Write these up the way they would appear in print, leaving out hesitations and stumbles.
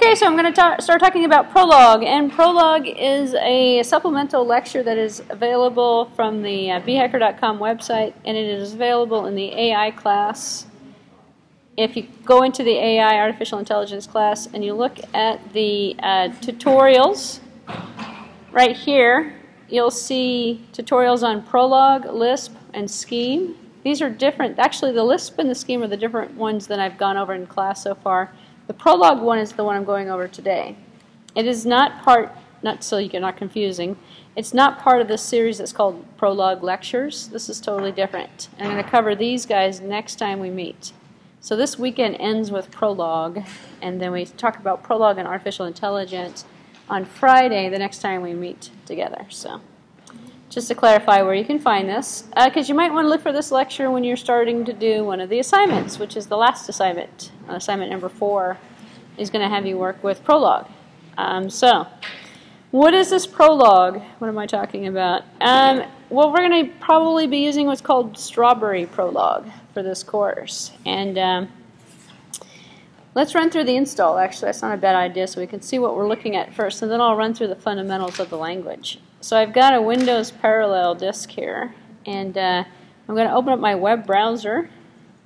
Okay, so I'm going to start talking about Prolog, and Prolog is a supplemental lecture that is available from the bhacker.com website, and it is available in the AI class. If you go into the AI Artificial Intelligence class and you look at the tutorials right here, you'll see tutorials on Prolog, Lisp, and Scheme. These are different. Actually, the Lisp and the Scheme are the different ones that I've gone over in class so far. The Prolog one is the one I'm going over today. It is not part, not so you're not confusing, it's not part of this series that's called Prolog Lectures. This is totally different. I'm going to cover these guys next time we meet. So this weekend ends with Prolog, and then we talk about Prolog and Artificial Intelligence on Friday, the next time we meet together. So just to clarify where you can find this, because you might want to look for this lecture when you're starting to do one of the assignments, which is the last assignment. Assignment number 4 is going to have you work with Prolog. So what is this Prolog? What am I talking about? Well, we're going to probably be using what's called Strawberry Prolog for this course. And let's run through the install. Actually, that's not a bad idea, so we can see what we're looking at first, and then I'll run through the fundamentals of the language. So I've got a Windows parallel disk here, and I'm going to open up my web browser,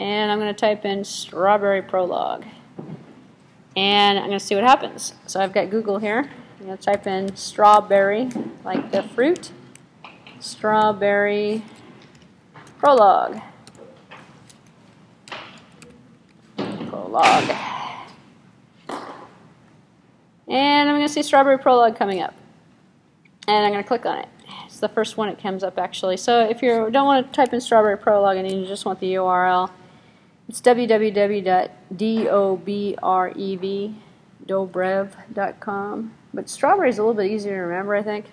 and I'm going to type in Strawberry Prolog, and I'm going to see what happens. So I've got Google here. I'm going to type in strawberry, like the fruit, Strawberry Prolog. And I'm going to see Strawberry Prolog coming up. And I'm going to click on it. It's the first one that comes up, actually. So if you don't want to type in Strawberry Prolog and you just want the URL, it's www.dobrev.com. But strawberry is a little bit easier to remember, I think.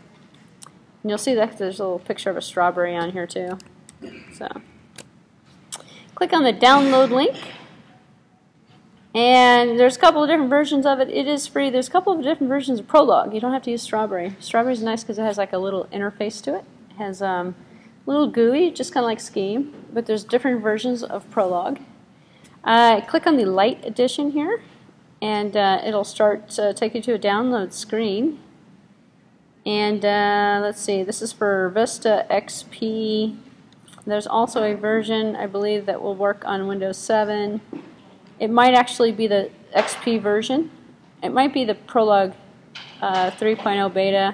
And you'll see that there's a little picture of a strawberry on here, too. So click on the download link. And there's a couple of different versions of it. It is free. There's a couple of different versions of Prolog. You don't have to use Strawberry. Strawberry is nice because it has like a little interface to it. It has a little GUI, just kind of like Scheme. But there's different versions of Prolog. Click on the Lite edition here, and it'll start to take you to a download screen. And let's see, this is for Vista XP. There's also a version, I believe, that will work on Windows 7. It might actually be the XP version. It might be the Prolog 3.0 beta.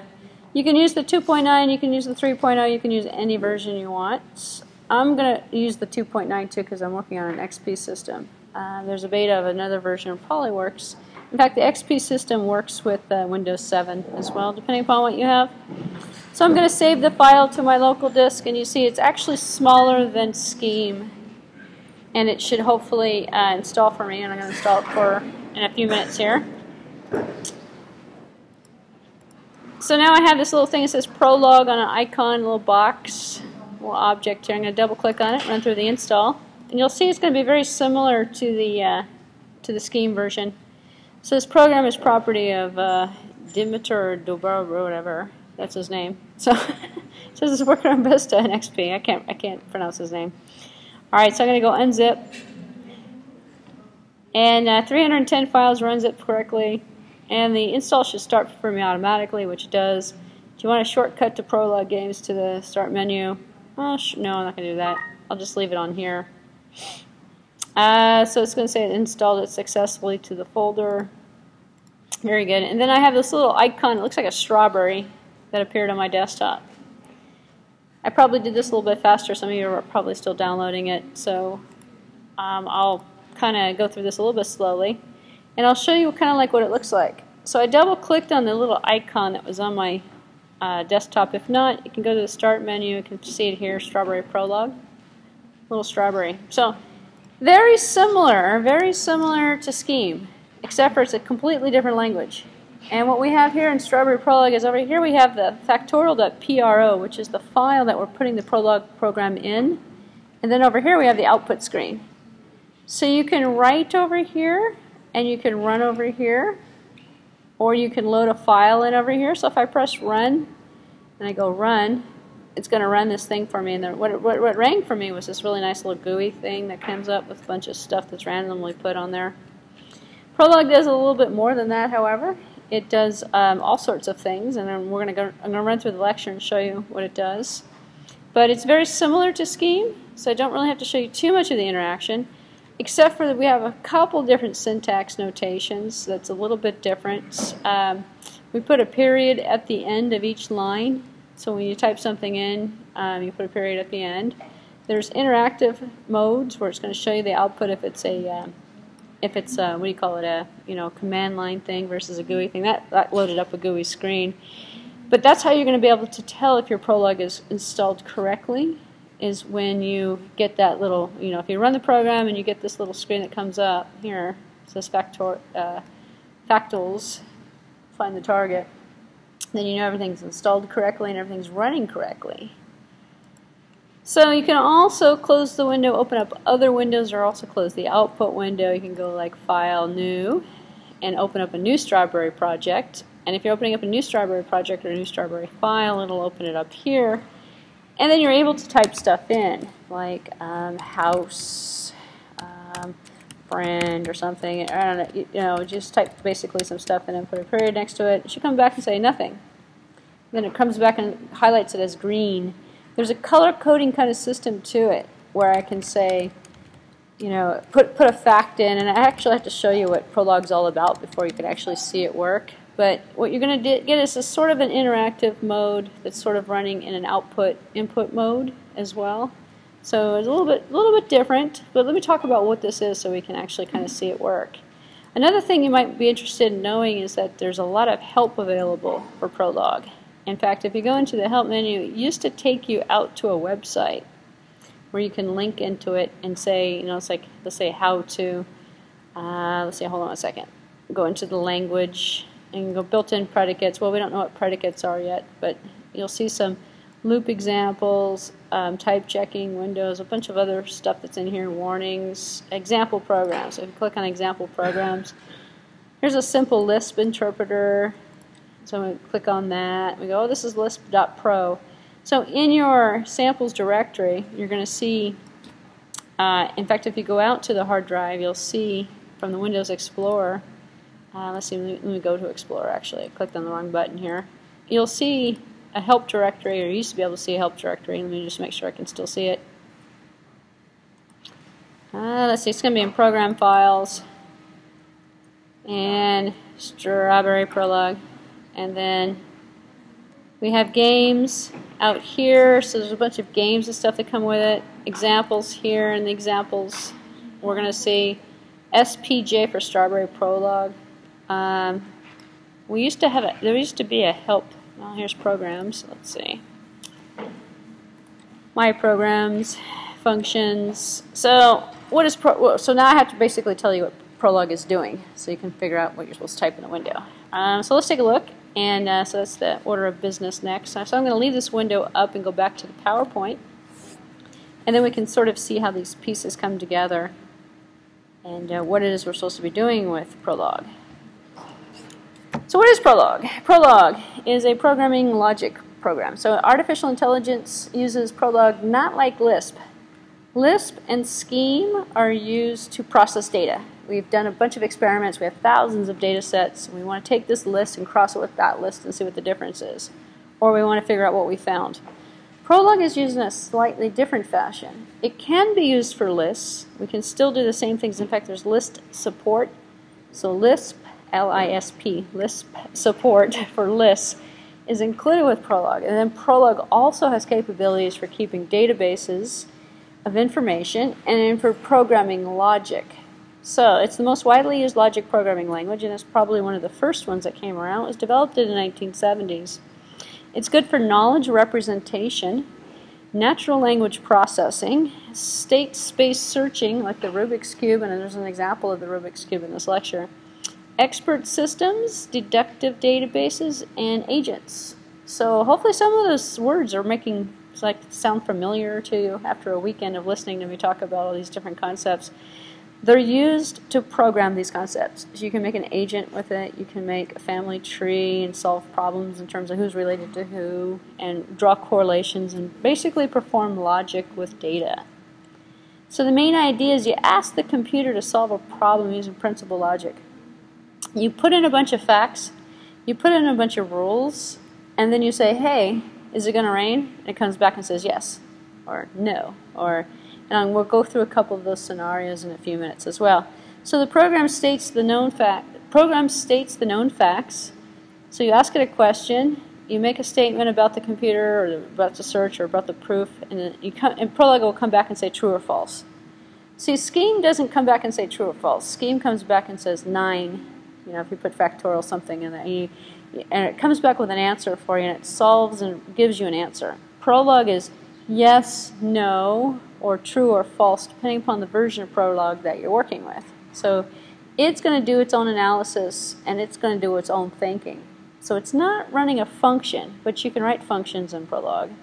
You can use the 2.9, you can use the 3.0, you can use any version you want. I'm going to use the 2.9 too because I'm working on an XP system. There's a beta of another version that probably works. In fact, the XP system works with Windows 7 as well, depending upon what you have. So I'm going to save the file to my local disk, and you see it's actually smaller than Scheme. And it should hopefully install for me, and I'm going to install it in a few minutes here. So now I have this little thing that says Prolog on an icon, a little box, a little object here. I'm going to double click on it, run through the install, and you'll see it's going to be very similar to the Scheme version. So this program is property of Dimitar Dobrov or whatever. That's his name. So it says it's working on Vista and XP. I can't pronounce his name. Alright, so I'm going to go unzip, and 310 files run zip correctly, and the install should start for me automatically, which it does. Do you want a shortcut to Prolog Games to the start menu? Oh, no, I'm not going to do that. I'll just leave it on here. So it's going to say it installed it successfully to the folder. Very good. And then I have this little icon, it looks like a strawberry, that appeared on my desktop. I probably did this a little bit faster. Some of you are probably still downloading it, so I'll kind of go through this a little bit slowly, and I'll show you kind of like what it looks like. So I double-clicked on the little icon that was on my desktop. If not, you can go to the Start menu. You can see it here, Strawberry Prolog, little strawberry. So very similar to Scheme, except for it's a completely different language. And what we have here in Strawberry Prolog is over here we have the factorial.pro, which is the file that we're putting the Prolog program in. And then over here we have the output screen. So you can write over here, and you can run over here, or you can load a file in over here. So if I press run, and I go run, it's going to run this thing for me. And what rang for me was this really nice little GUI thing that comes up with a bunch of stuff that's randomly put on there. Prolog does a little bit more than that, however. It does all sorts of things, and I'm going to run through the lecture and show you what it does. But it's very similar to Scheme, so I don't really have to show you too much of the interaction, except for that we have a couple different syntax notations that's a little bit different. We put a period at the end of each line, so when you type something in, you put a period at the end. There's interactive modes where it's going to show you the output if it's a what do you call it, a command line thing versus a GUI thing. That loaded up a GUI screen. But that's how you're going to be able to tell if your Prolog is installed correctly, is when you get that little, if you run the program and you get this little screen that comes up here, it says factals, find the target, then you know everything's installed correctly and everything's running correctly. So you can also close the window, open up other windows, or also close the output window. You can go like File, New, and open up a new Strawberry project. And if you're opening up a new Strawberry project or a new Strawberry file, it'll open it up here. And then you're able to type stuff in, like house, friend, or something. I don't know, just type basically some stuff in and put a period next to it. It should come back and say nothing. Then it comes back and highlights it as green. There's a color coding kind of system to it where I can say, put a fact in, and I actually have to show you what Prolog's all about before you can actually see it work. But what you're going to get is a sort of an interactive mode that's sort of running in an output-input mode as well. So it's a little bit different, but let me talk about what this is so we can actually kind of see it work. Another thing you might be interested in knowing is that there's a lot of help available for Prolog. In fact, if you go into the help menu, it used to take you out to a website where you can link into it and say, it's like, let's say how to, let's say, hold on a second, go into the language and go built-in predicates. Well, we don't know what predicates are yet, but you'll see some loop examples, type checking, windows, a bunch of other stuff that's in here, warnings, example programs. So if you click on example programs, here's a simple Lisp interpreter. So we click on that. We go, oh, this is Lisp.pro. So in your samples directory, you're going to see, in fact, if you go out to the hard drive, you'll see from the Windows Explorer, let's see, let me go to Explorer actually. I clicked on the wrong button here. You'll see a help directory, or you used to be able to see a help directory. Let me just make sure I can still see it. Let's see, it's going to be in program files and Strawberry Prolog. And then we have games out here, so there's a bunch of games and stuff that come with it. Examples here, and the examples we're going to see SPJ for Strawberry Prolog. There used to be a help. Well, here's programs. Let's see. My programs, functions. So what is so now I have to basically tell you what Prolog is doing, so you can figure out what you're supposed to type in the window. So let's take a look. And so that's the order of business next. So I'm going to leave this window up and go back to the PowerPoint. And then we can sort of see how these pieces come together and what it is we're supposed to be doing with Prolog. So what is Prolog? Prolog is a programming logic program. So artificial intelligence uses Prolog not like Lisp. Lisp and Scheme are used to process data. We've done a bunch of experiments. We have thousands of data sets. We want to take this list and cross it with that list and see what the difference is. Or we want to figure out what we found. Prolog is used in a slightly different fashion. It can be used for lists. We can still do the same things. In fact, there's list support. So Lisp, L-I-S-P, Lisp support for lists is included with Prolog. And then Prolog also has capabilities for keeping databases of information and then for programming logic. So it's the most widely used logic programming language, and it's probably one of the first ones that came around. It was developed in the 1970s. It's good for knowledge representation, natural language processing, state space searching, like the Rubik's Cube, and there's an example of the Rubik's Cube in this lecture, expert systems, deductive databases, and agents. So hopefully some of those words are making sound familiar to you after a weekend of listening to me talk about all these different concepts. They're used to program these concepts. So you can make an agent with it, you can make a family tree and solve problems in terms of who's related to who, and draw correlations and basically perform logic with data. So the main idea is you ask the computer to solve a problem using principal logic. You put in a bunch of facts, you put in a bunch of rules, and then you say, hey, is it going to rain? And it comes back and says yes, or no, and we'll go through a couple of those scenarios in a few minutes as well. So the program states the known facts. So you ask it a question, you make a statement about the computer, or about the search, or about the proof, and then and Prolog will come back and say true or false. See, Scheme doesn't come back and say true or false. Scheme comes back and says 9. You know, if you put factorial something in there, and it comes back with an answer for you, and it solves and gives you an answer. Prolog is yes, no, or true or false, depending upon the version of Prolog that you're working with. So it's going to do its own analysis, and it's going to do its own thinking. So it's not running a function, but you can write functions in Prolog.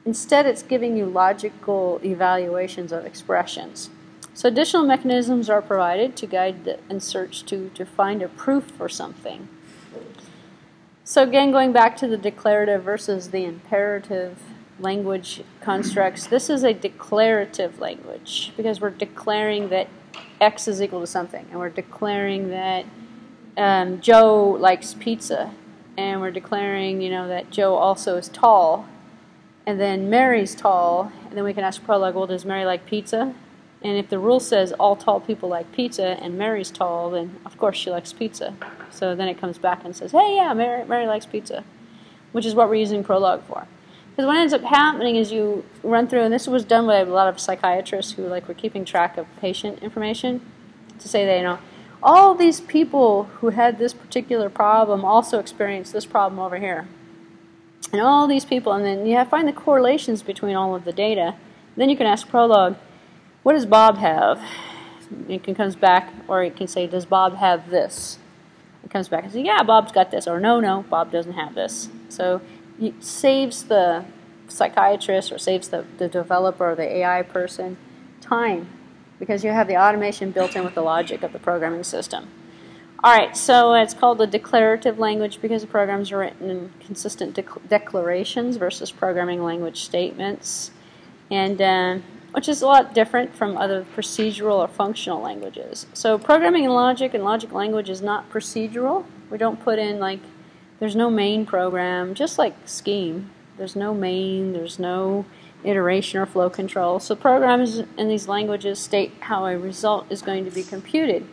Instead, it's giving you logical evaluations of expressions. So additional mechanisms are provided to guide and search to find a proof for something. So again, going back to the declarative versus the imperative language constructs, this is a declarative language because we're declaring that X is equal to something, and we're declaring that Joe likes pizza, and we're declaring, you know, that Joe also is tall, and then Mary's tall, and then we can ask Prolog, well, does Mary like pizza? And if the rule says all tall people like pizza and Mary's tall, then of course she likes pizza. So then it comes back and says, hey, yeah, Mary likes pizza, which is what we're using Prolog for. Because what ends up happening is you run through, and this was done by a lot of psychiatrists who were keeping track of patient information, to say that, you know, all these people who had this particular problem also experienced this problem over here. And all these people, and then you have to find the correlations between all of the data. Then you can ask Prolog, what does Bob have? It comes back, or it can say, does Bob have this? It comes back and says, yeah, Bob's got this, or no, Bob doesn't have this. So it saves the psychiatrist, or saves the developer or the AI person time, because you have the automation built in with the logic of the programming system. Alright, so it's called a declarative language because the programs are written in consistent declarations versus programming language statements, and which is a lot different from other procedural or functional languages. So programming and logic language is not procedural. We don't put in, there's no main program, just like Scheme. There's no main, there's no iteration or flow control. So programs in these languages state how a result is going to be computed.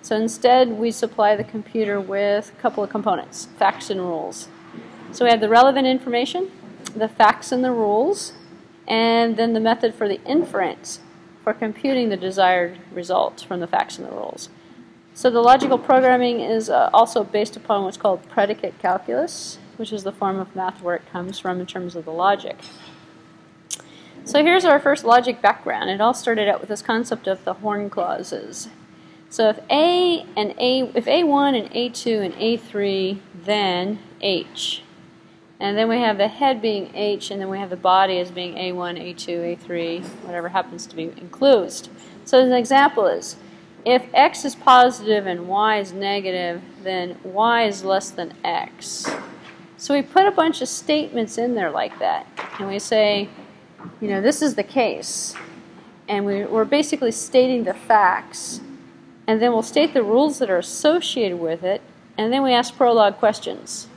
So instead, we supply the computer with a couple of components, facts and rules. So we have the relevant information, the facts and the rules, and then the method for the inference for computing the desired result from the facts and the rules. So the logical programming is also based upon what's called predicate calculus, which is the form of math where it comes from in terms of the logic. So here's our first logic background. It all started out with this concept of the horn clauses. So if if A1 and A2 and A3, then H. And then we have the head being H, and then we have the body as being A1, A2, A3, whatever happens to be enclosed. So an example is, if X is positive and Y is negative, then Y is less than X. So we put a bunch of statements in there like that, and we say, you know, this is the case. And we're basically stating the facts, and then we'll state the rules that are associated with it, and then we ask Prolog questions.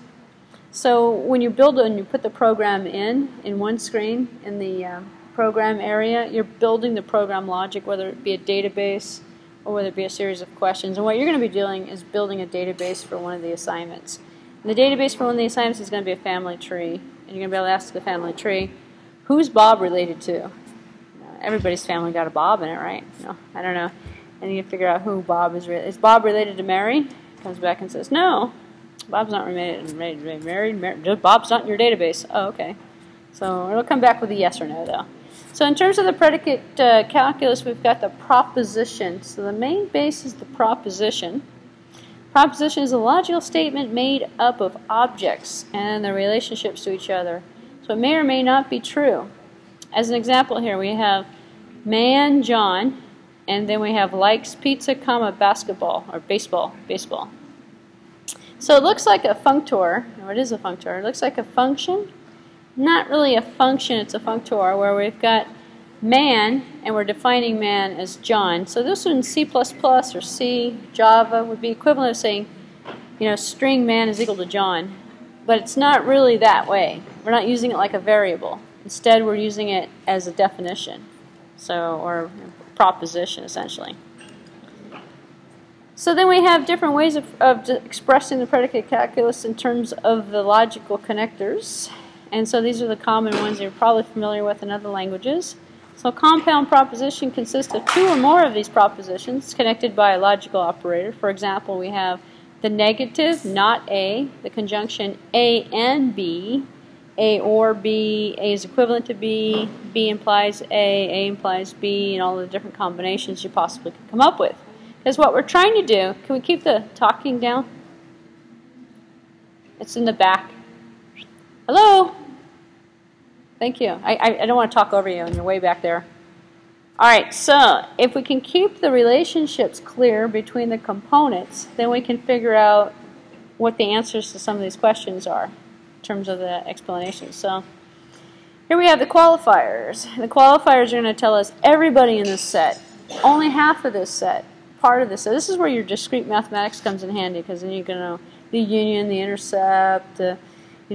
So when you build and you put the program in one screen in the program area, you're building the program logic, whether it be a database or whether it be a series of questions. And what you're going to be doing is building a database for one of the assignments. And the database for one of the assignments is going to be a family tree. And you're going to be able to ask the family tree, who's Bob related to? Everybody's family got a Bob in it, right? No, I don't know. And you figure out who Bob is related. Is Bob related to Mary? Comes back and says, no. Bob's not married. Bob's not in your database. Oh, okay. So it'll come back with a yes or no, though. So in terms of the predicate calculus, we've got the proposition. So the main base is the proposition. Proposition is a logical statement made up of objects and their relationships to each other. So it may or may not be true. As an example here, we have man, John, and then we have likes pizza, basketball, or baseball. So it looks like a functor, or it is a functor. It looks like a function. Not really a function, it's a functor, where we've got man, and we're defining man as John. So this one, C++ or C, Java, would be equivalent of saying, string man is equal to John. But it's not really that way. We're not using it like a variable. Instead, we're using it as a definition, or proposition, essentially. So then we have different ways of expressing the predicate calculus in terms of the logical connectors. And so these are the common ones you're probably familiar with in other languages. So a compound proposition consists of two or more of these propositions connected by a logical operator. For example, we have the negative, not A, the conjunction A and B, A or B, A is equivalent to B, B implies A implies B, and all the different combinations you possibly could come up with. Because what we're trying to do, can we keep the talking down? It's in the back. Hello? Thank you. I don't want to talk over you, and you're way back there. All right, so if we can keep the relationships clear between the components, then we can figure out what the answers to some of these questions are in terms of the explanations. So here we have the qualifiers. The qualifiers are going to tell us everybody in this set, only half of this set, part of this. So this is where your discrete mathematics comes in handy, because then you can know the union, the intercept,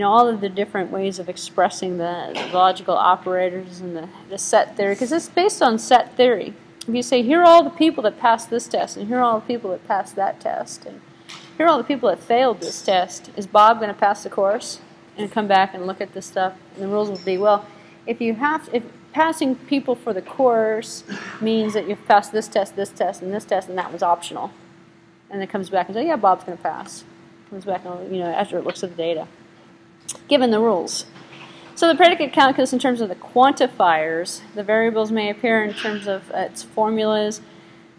all of the different ways of expressing the logical operators and the set theory, because it's based on set theory. If you say, here are all the people that passed this test, and here are all the people that passed that test, and here are all the people that failed this test, is Bob going to pass the course and come back and look at this stuff? And the rules will be, well, if passing people for the course means that you've passed this test, and this test, and that was optional, and it comes back and says, yeah, Bob's going to pass. Comes back, after it looks at the data, given the rules. So the predicate calculus in terms of the quantifiers, the variables may appear in terms of its formulas,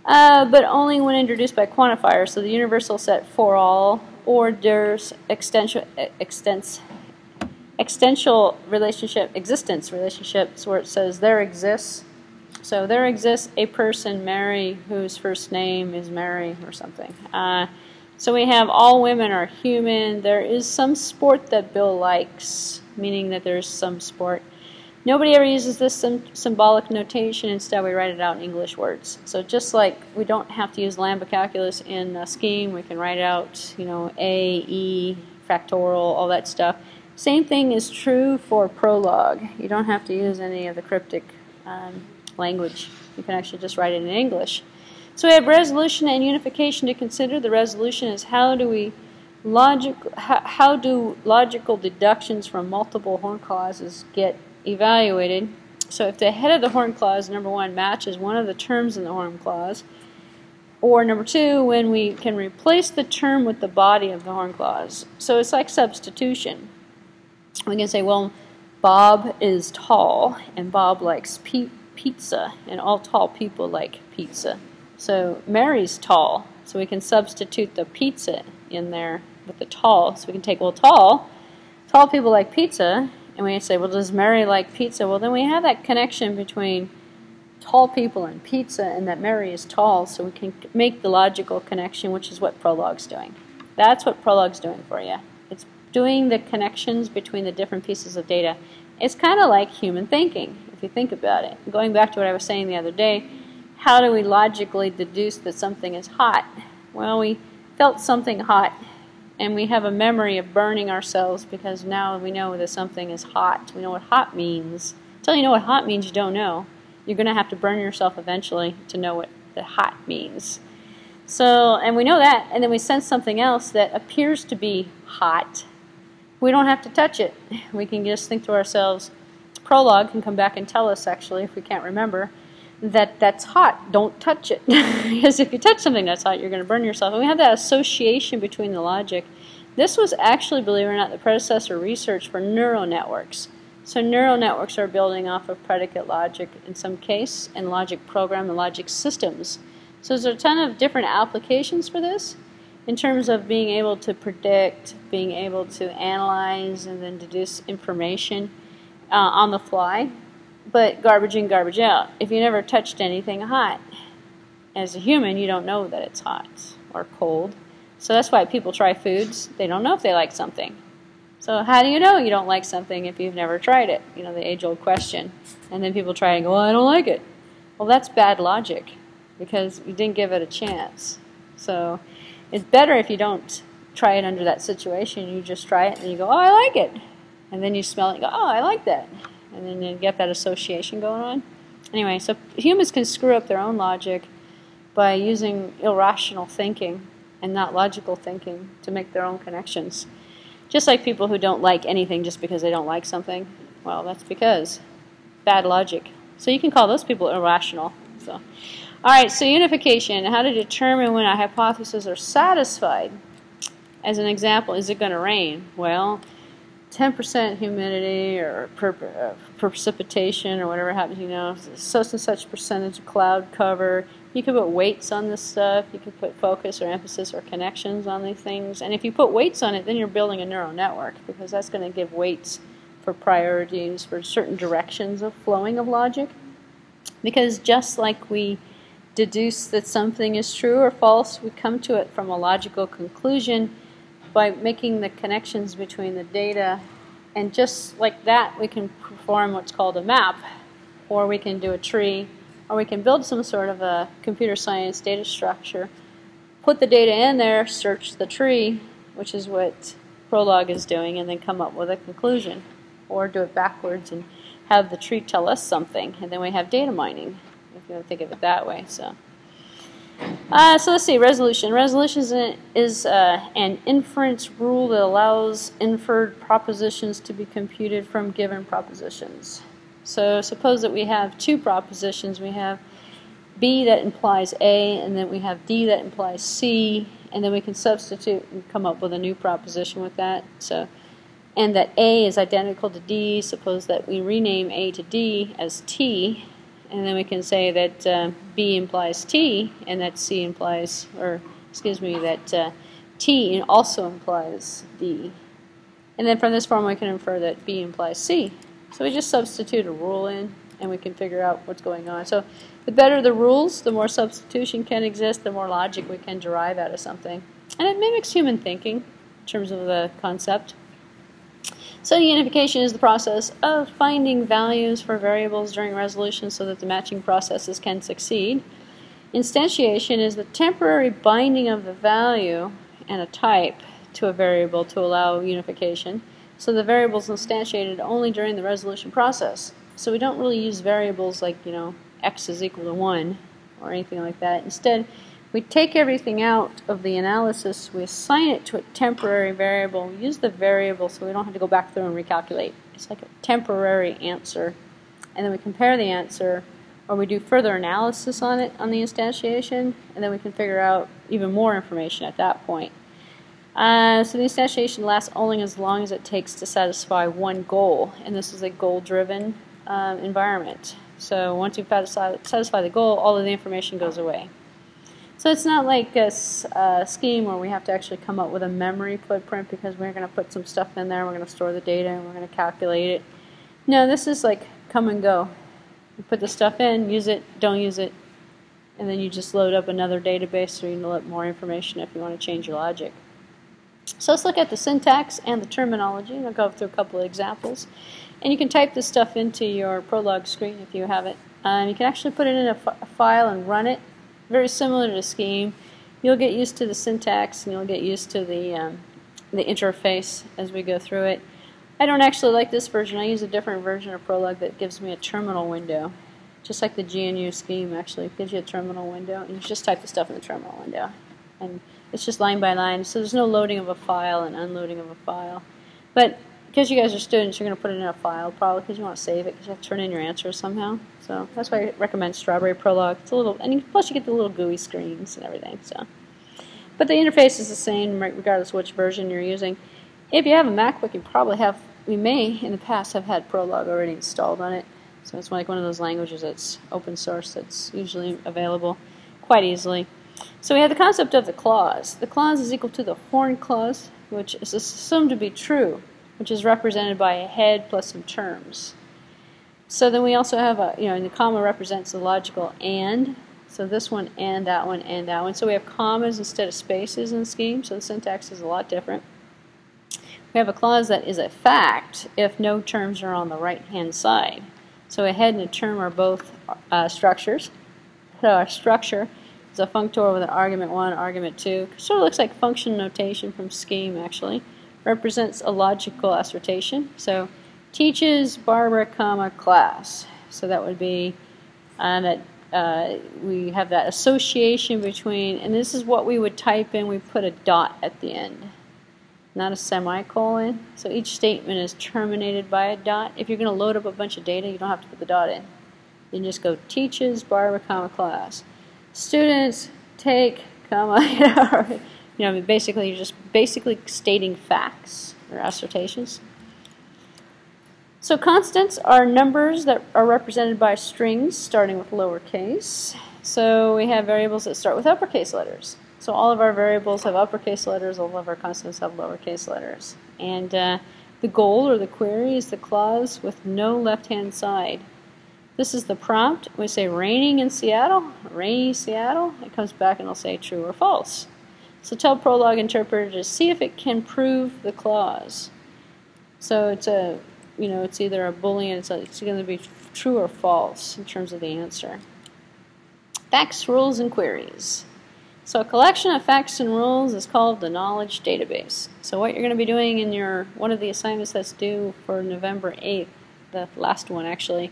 but only when introduced by quantifiers. So the universal set for all, or there's existence relationships where it says there exists. So there exists a person, Mary, whose first name is Mary or something. So we have all women are human. There is some sport that Bill likes, meaning that there's some sport. Nobody ever uses this symbolic notation. Instead, we write it out in English words. So just like we don't have to use Lambda calculus in a scheme, we can write out, A, E, factorial, all that stuff. Same thing is true for Prolog. You don't have to use any of the cryptic language. You can actually just write it in English. So we have resolution and unification to consider. The resolution is how do logical deductions from multiple horn clauses get evaluated. So if the head of the horn clause, number one, matches one of the terms in the horn clause, or number two, when we can replace the term with the body of the horn clause. So it's like substitution. We can say, well, Bob is tall, and Bob likes pizza, and all tall people like pizza. So Mary's tall, so we can substitute the pizza in there with the tall. So we can take, well, tall people like pizza, and we say, well, does Mary like pizza? Well, then we have that connection between tall people and pizza, and that Mary is tall, so we can make the logical connection, which is what Prolog's doing. That's what Prolog's doing for you. It's doing the connections between the different pieces of data. It's kind of like human thinking, if you think about it. Going back to what I was saying the other day, how do we logically deduce that something is hot? Well, we felt something hot, and we have a memory of burning ourselves because now we know that something is hot. We know what hot means. Until you know what hot means, you don't know. You're going to have to burn yourself eventually to know what the hot means. So, and we know that, and then we sense something else that appears to be hot. We don't have to touch it. We can just think to ourselves, Prolog can come back and tell us, actually, if we can't remember, that that's hot. Don't touch it. Because if you touch something that's hot, you're going to burn yourself. And we have that association between the logic. This was actually, believe it or not, the predecessor research for neural networks. So neural networks are building off of predicate logic in some case, and logic program and logic systems. So there's a ton of different applications for this in terms of being able to predict, being able to analyze, and then deduce information on the fly. But garbage in, garbage out. If you never touched anything hot, as a human, you don't know that it's hot or cold. So that's why people try foods. They don't know if they like something. So how do you know you don't like something if you've never tried it? You know, the age-old question. And then people try and go, well, I don't like it. Well, that's bad logic because you didn't give it a chance. So it's better if you don't try it under that situation. You just try it and you go, oh, I like it. And then you smell it and go, oh, I like that. And then you get that association going on. Anyway, so humans can screw up their own logic by using irrational thinking and not logical thinking to make their own connections. Just like people who don't like anything just because they don't like something. Well, that's because bad logic. So you can call those people irrational. So, all right, so unification, how to determine when a hypothesis are satisfied. As an example, is it going to rain? Well, 10% humidity or precipitation or whatever happens, you know, such and such percentage of cloud cover. You could put weights on this stuff. You could put focus or emphasis or connections on these things. And if you put weights on it, then you're building a neural network because that's going to give weights for priorities for certain directions of flowing of logic. Because just like we deduce that something is true or false, we come to it from a logical conclusion by making the connections between the data, and just like that we can perform what's called a map, or we can do a tree, or we can build some sort of a computer science data structure, put the data in there, search the tree, which is what Prolog is doing, and then come up with a conclusion, or do it backwards and have the tree tell us something, and then we have data mining, if you want to think of it that way. So let's see, resolution. Resolution is an inference rule that allows inferred propositions to be computed from given propositions. So suppose that we have two propositions. We have B that implies A, and then we have D that implies C, and then we can substitute and come up with a new proposition with that. So, and that A is identical to D. Suppose that we rename A to D as T. And then we can say that B implies T, and that C implies, or excuse me, that T also implies D. And then from this form we can infer that B implies C. So we just substitute a rule in, and we can figure out what's going on. So the better the rules, the more substitution can exist, the more logic we can derive out of something. And it mimics human thinking in terms of the concept. So unification is the process of finding values for variables during resolution so that the matching processes can succeed. Instantiation is the temporary binding of the value and a type to a variable to allow unification. So the variable is instantiated only during the resolution process. So we don't really use variables like, you know, x is equal to 1 or anything like that. Instead, we take everything out of the analysis, we assign it to a temporary variable, we use the variable so we don't have to go back through and recalculate. It's like a temporary answer. And then we compare the answer, or we do further analysis on it, on the instantiation, and then we can figure out even more information at that point. So the instantiation lasts only as long as it takes to satisfy one goal, and this is a goal-driven environment. So once you've satisfied the goal, all of the information goes away. So it's not like a scheme where we have to actually come up with a memory footprint because we're going to put some stuff in there, we're going to store the data, and we're going to calculate it. No, this is like come and go. You put the stuff in, use it, don't use it, and then you just load up another database so you can load more information if you want to change your logic. So let's look at the syntax and the terminology, and I'll go through a couple of examples. And you can type this stuff into your Prolog screen if you have it. You can actually put it in a file and run it. Very similar to the scheme. You'll get used to the syntax and you'll get used to the interface as we go through it. I don't actually like this version. I use a different version of Prolog that gives me a terminal window. Just like the GNU scheme actually gives you a terminal window, and you just type the stuff in the terminal window. And it's just line by line, so there's no loading of a file and unloading of a file. But because you guys are students, you're going to put it in a file probably because you want to save it because you have to turn in your answers somehow. So that's why I recommend Strawberry Prolog. It's a little, and plus you get the little GUI screens and everything. So, but the interface is the same regardless of which version you're using. If you have a MacBook, you may in the past have had Prolog already installed on it. So it's like one of those languages that's open source that's usually available quite easily. So we have the concept of the clause. The clause is equal to the horn clause, which is assumed to be true, which is represented by a head plus some terms. So then we also have and the comma represents the logical and. So this one and that one and that one. So we have commas instead of spaces in the scheme, so the syntax is a lot different. We We have a clause that is a fact if no terms are on the right-hand side. So a head and a term are both structures. So our structure is a functor with an argument 1, argument 2. Sort of looks like function notation from Scheme, actually. Represents a logical assertion. So teaches Barbara, comma, class. So that would be that we have that association between, and this is what we would type in. We put a dot at the end, not a semicolon. So each statement is terminated by a dot. If you're going to load up a bunch of data, you don't have to put the dot in. You just go teaches Barbara, comma, class. Students take, comma, basically you're just basically stating facts or assertions. So constants are numbers that are represented by strings starting with lowercase. So we have variables that start with uppercase letters. So all of our variables have uppercase letters, all of our constants have lowercase letters. And the goal or the query is the clause with no left-hand side. This is the prompt. We say raining in Seattle, rainy Seattle. It comes back and it'll say true or false. So tell Prolog interpreter to see if it can prove the clause. So it's a it's either a Boolean, it's going to be true or false in terms of the answer. Facts, rules, and queries. So a collection of facts and rules is called the knowledge database. So what you're going to be doing in one of the assignments that's due for November 8th, the last one actually,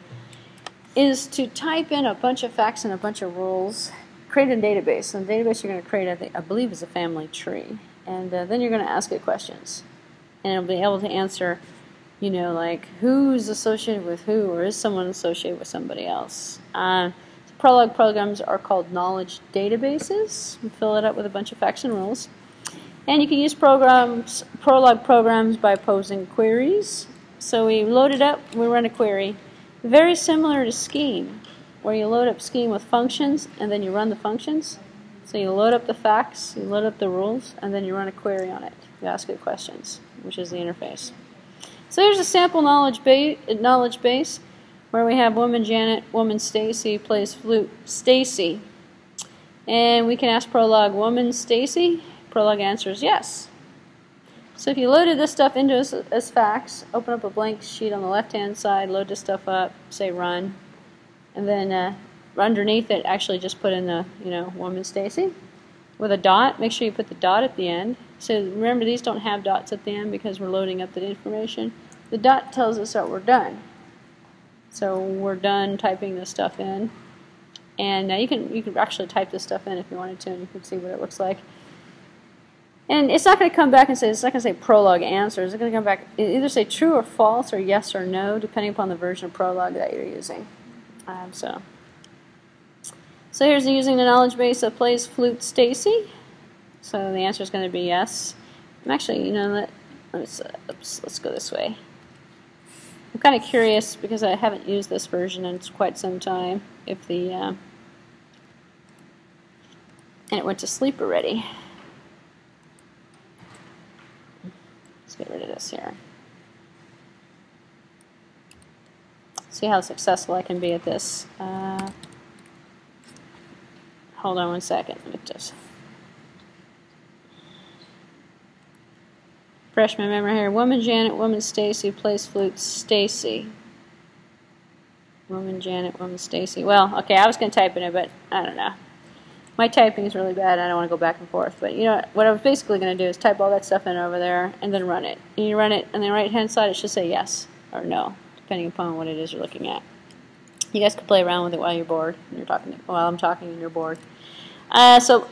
is to type in a bunch of facts and a bunch of rules, create a database. And the database you're going to create, I believe, is a family tree. And then you're going to ask it questions. And it'll be able to answer like who's associated with who, or is someone associated with somebody else. Prolog programs are called knowledge databases. You fill it up with a bunch of facts and rules. And you can use Prolog programs by posing queries. So we load it up, we run a query. Very similar to Scheme, where you load up Scheme with functions and then you run the functions. So you load up the facts, you load up the rules, and then you run a query on it. You ask it questions, which is the interface. So here's a sample knowledge base where we have woman Janet, woman Stacy plays flute, Stacy. And we can ask Prolog, woman Stacy? Prolog answers yes. So if you loaded this stuff into as facts, open up a blank sheet on the left-hand side, load this stuff up, say run, and then underneath it actually just put in the, woman Stacy with a dot. Make sure you put the dot at the end. So remember, these don't have dots at the end because we're loading up the information. The dot tells us that we're done. So we're done typing this stuff in. And you can actually type this stuff in if you wanted to, and you can see what it looks like. And it's not going to come back and say, it's not going to say Prolog answers. It's going to come back, either say true or false or yes or no, depending upon the version of Prolog that you're using. So here's using the knowledge base that plays flute Stacy. So the answer is going to be yes. I'm actually, let's go this way. I'm kind of curious because I haven't used this version in quite some time. If and it went to sleep already. Let's get rid of this here. See how successful I can be at this. Hold on one second. Let me just refresh my memory here. Woman Janet, woman Stacy plays flute, Stacy. Woman Janet, woman Stacy. Well, okay, I was going to type in it, but I don't know. My typing is really bad. I don't want to go back and forth. But what I was basically going to do is type all that stuff in over there and then run it. And you run it, and the right-hand side it should say yes or no, depending upon what it is you're looking at. You guys can play around with it while you're bored. While I'm talking and you're bored. So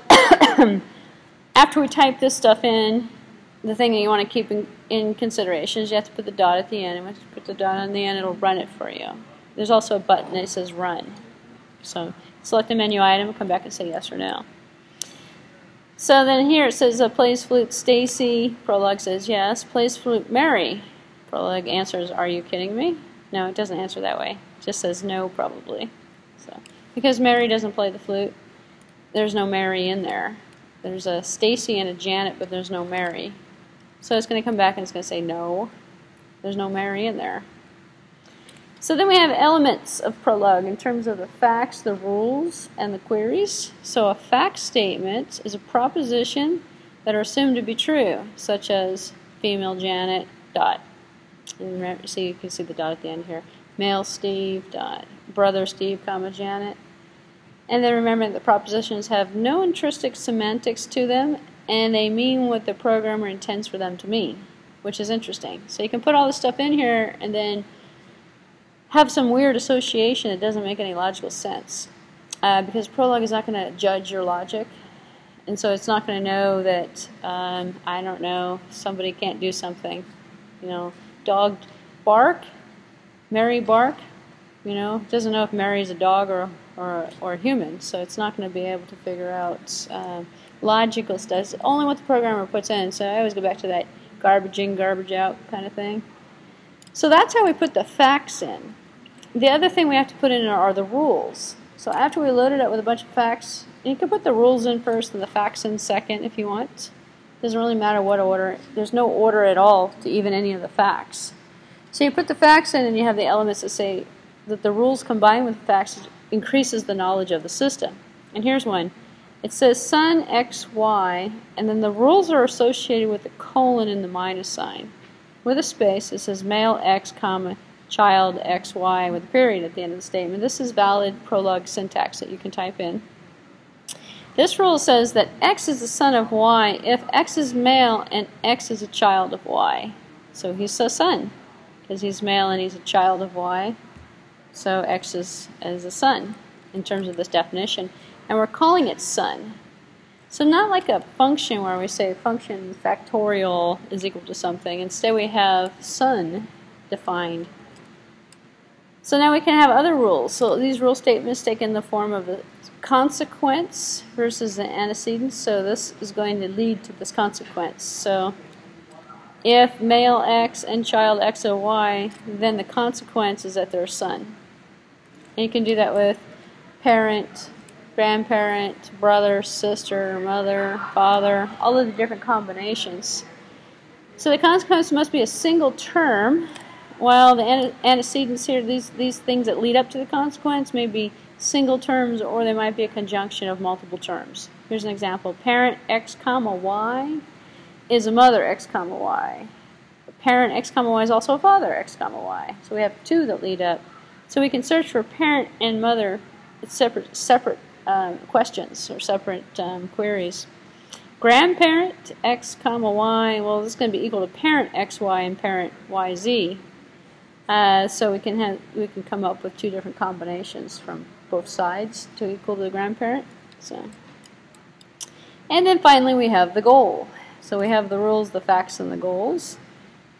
after we type this stuff in, the thing that you want to keep in consideration is you have to put the dot at the end. And once you put the dot on the end, it'll run it for you. There's also a button that says run. So select the menu item, come back and say yes or no. So then here it says plays flute Stacy. Prolog says yes. Plays flute Mary. Prolog answers, are you kidding me? No, it doesn't answer that way. It just says no, probably. So because Mary doesn't play the flute, there's no Mary in there. There's a Stacy and a Janet, but there's no Mary. So it's going to come back and it's going to say no. There's no Mary in there. So then we have elements of Prolog in terms of the facts, the rules, and the queries. So a fact statement is a proposition that are assumed to be true, such as female Janet, dot. And remember, see, you can see the dot at the end here. Male Steve, dot. Brother Steve, comma, Janet. And then remember that the propositions have no intrinsic semantics to them, and they mean what the programmer intends for them to mean, which is interesting. So you can put all this stuff in here and then have some weird association that doesn't make any logical sense. Because Prolog is not going to judge your logic, and so it's not going to know that, I don't know, somebody can't do something. You know, dog bark, Mary bark, you know, it doesn't know if Mary's a dog or a human, so it's not going to be able to figure out logical stuff. It's only what the programmer puts in, so I always go back to that garbage in, garbage out kind of thing. So that's how we put the facts in. The other thing we have to put in are the rules. So after we load it up with a bunch of facts, you can put the rules in first and the facts in second if you want. It doesn't really matter what order. There's no order at all to even any of the facts. So you put the facts in and you have the elements that say that the rules combined with the facts increases the knowledge of the system. And here's one. It says son x, y, and then the rules are associated with the colon and the minus sign. With a space, it says male x, comma, child x, y, with a period at the end of the statement. This is valid Prolog syntax that you can type in. This rule says that x is the son of y if x is male and x is a child of y. So he's a son, because he's male and he's a child of y. So x is a son in terms of this definition. And we're calling it son. So not like a function where we say function factorial is equal to something. Instead we have son defined. So now we can have other rules. So these rule statements take in the form of a consequence versus the antecedent. So this is going to lead to this consequence. So if male x and child x or y, then the consequence is that they're a son. And you can do that with parent, grandparent, brother, sister, mother, father, all of the different combinations. So the consequence must be a single term, while the antecedents here, these things that lead up to the consequence, may be single terms or they might be a conjunction of multiple terms. Here's an example. Parent x comma y is a mother x comma y. Parent x comma y is also a father x comma y. So we have two that lead up. So we can search for parent and mother. It's separate questions or separate queries. Grandparent x comma y, well, this is going to be equal to parent xy and parent yz. So we can come up with two different combinations from both sides to equal to the grandparent. So, and then finally we have the goal. So we have the rules, the facts, and the goals.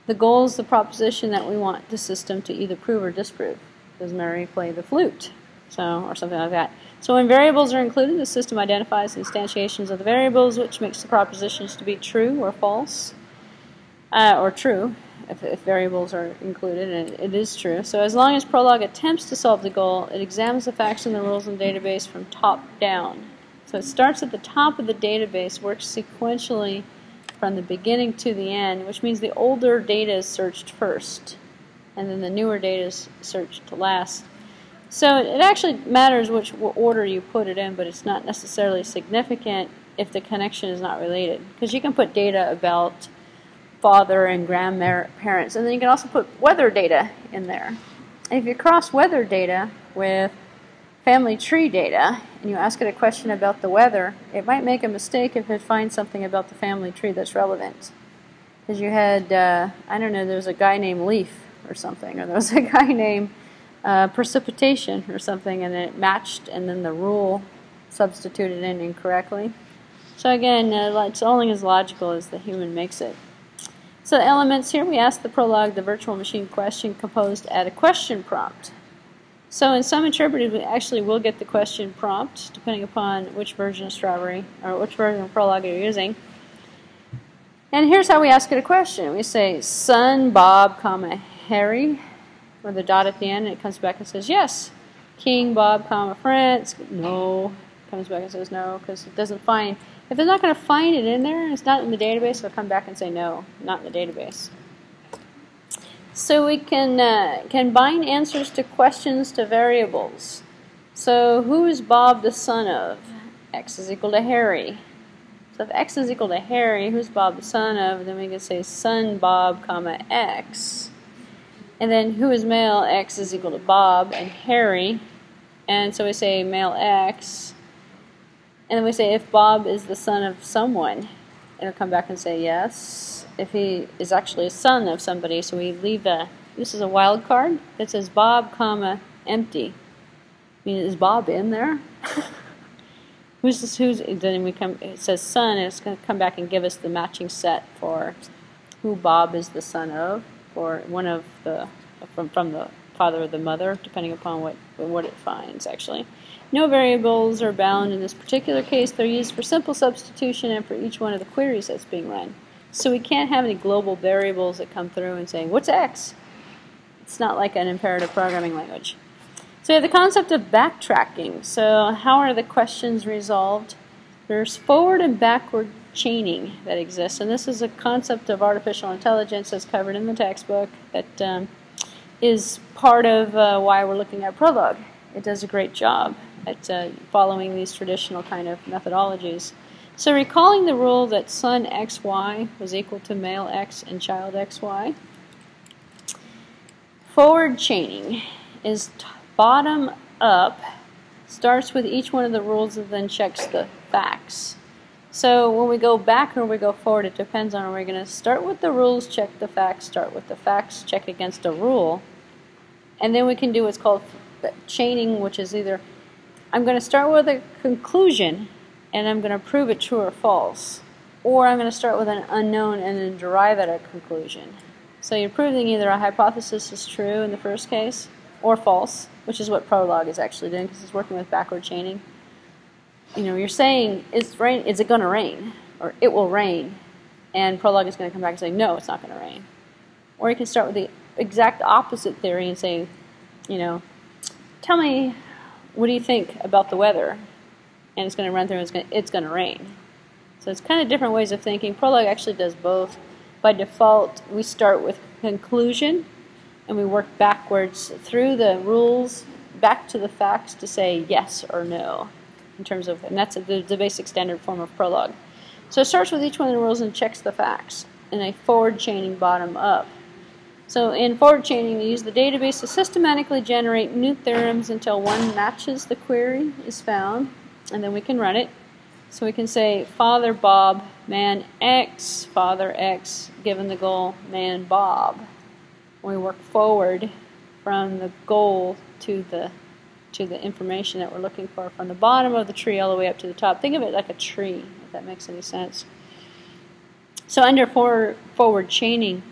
The goal is the proposition that we want the system to either prove or disprove. Does Mary play the flute? So, or something like that. So when variables are included, the system identifies instantiations of the variables, which makes the propositions to be true or false, or true if variables are included, and it is true. So as long as Prolog attempts to solve the goal, it examines the facts and the rules in the database from top down. So it starts at the top of the database, works sequentially from the beginning to the end, which means the older data is searched first, and then the newer data is searched to last. So it actually matters which order you put it in, but it's not necessarily significant if the connection is not related. Because you can put data about father and grandparents, and then you can also put weather data in there. And if you cross weather data with family tree data, and you ask it a question about the weather, it might make a mistake if it finds something about the family tree that's relevant. Because you had, I don't know, there was a guy named Leaf or something, or there was a guy named precipitation or something, and it matched, and then the rule substituted in incorrectly. So again, it's only as logical as the human makes it. So the elements here, we ask the Prolog the virtual machine question composed at a question prompt. So in some interpreters, we actually will get the question prompt, depending upon which version of Strawberry, or which version of Prolog you're using. And here's how we ask it a question. We say, son Bob, comma, Harry, with a dot at the end, and it comes back and says yes. King Bob, comma, France, no. Comes back and says no, because it doesn't find, if it's not going to find it in there, it's not in the database, it'll come back and say no, not in the database. So we can bind answers to questions to variables. So who is Bob the son of? X is equal to Harry. So So if X is equal to Harry, who's Bob the son of? Then we can say son Bob, comma X. And then who is male? X is equal to Bob and Harry. And so we say male X. And then we say if Bob is the son of someone, it'll come back and say yes. If he is actually a son of somebody, so we leave this is a wild card that says Bob, comma empty. I mean, is Bob in there? Then it says son, and it's going to come back and give us the matching set for who Bob is the son of, or one of the, from the father or the mother, depending upon what it finds, actually. No variables are bound in this particular case. They're used for simple substitution and for each one of the queries that's being run. So we can't have any global variables that come through and saying, what's X? It's not like an imperative programming language. So we have the concept of backtracking. So how are the questions resolved? There's forward and backward chaining that exists, and this is a concept of artificial intelligence that's covered in the textbook that is part of why we're looking at Prolog. It does a great job at following these traditional kind of methodologies. So recalling the rule that son XY was equal to male X and child XY, forward chaining is bottom up, starts with each one of the rules and then checks the facts. So when we go back or we go forward, it depends on, are we going to start with the rules, check the facts, start with the facts, check against a rule, and then we can do what's called chaining, which is either I'm going to start with a conclusion and I'm going to prove it true or false, or I'm going to start with an unknown and then derive at a conclusion. So you're proving either a hypothesis is true in the first case or false, which is what Prolog is actually doing because it's working with backward chaining. You know, you're saying, is it going to rain? Or it will rain. And Prolog is going to come back and say, no, it's not going to rain. Or you can start with the exact opposite theory and say, you know, tell me, what do you think about the weather? And it's going to run through and it's going to rain. So it's kind of different ways of thinking. Prolog actually does both. By default, we start with conclusion, and we work backwards through the rules back to the facts to say yes or no, in terms of, and that's the basic standard form of Prolog. So it starts with each one of the rules and checks the facts in a forward chaining bottom up. So in forward chaining, we use the database to systematically generate new theorems until one matches the query is found, and then we can run it. So we can say father Bob, man X, father X, given the goal, man Bob. We work forward from the goal to the information that we're looking for, from the bottom of the tree all the way up to the top. Think of it like a tree, if that makes any sense. So under forward chaining,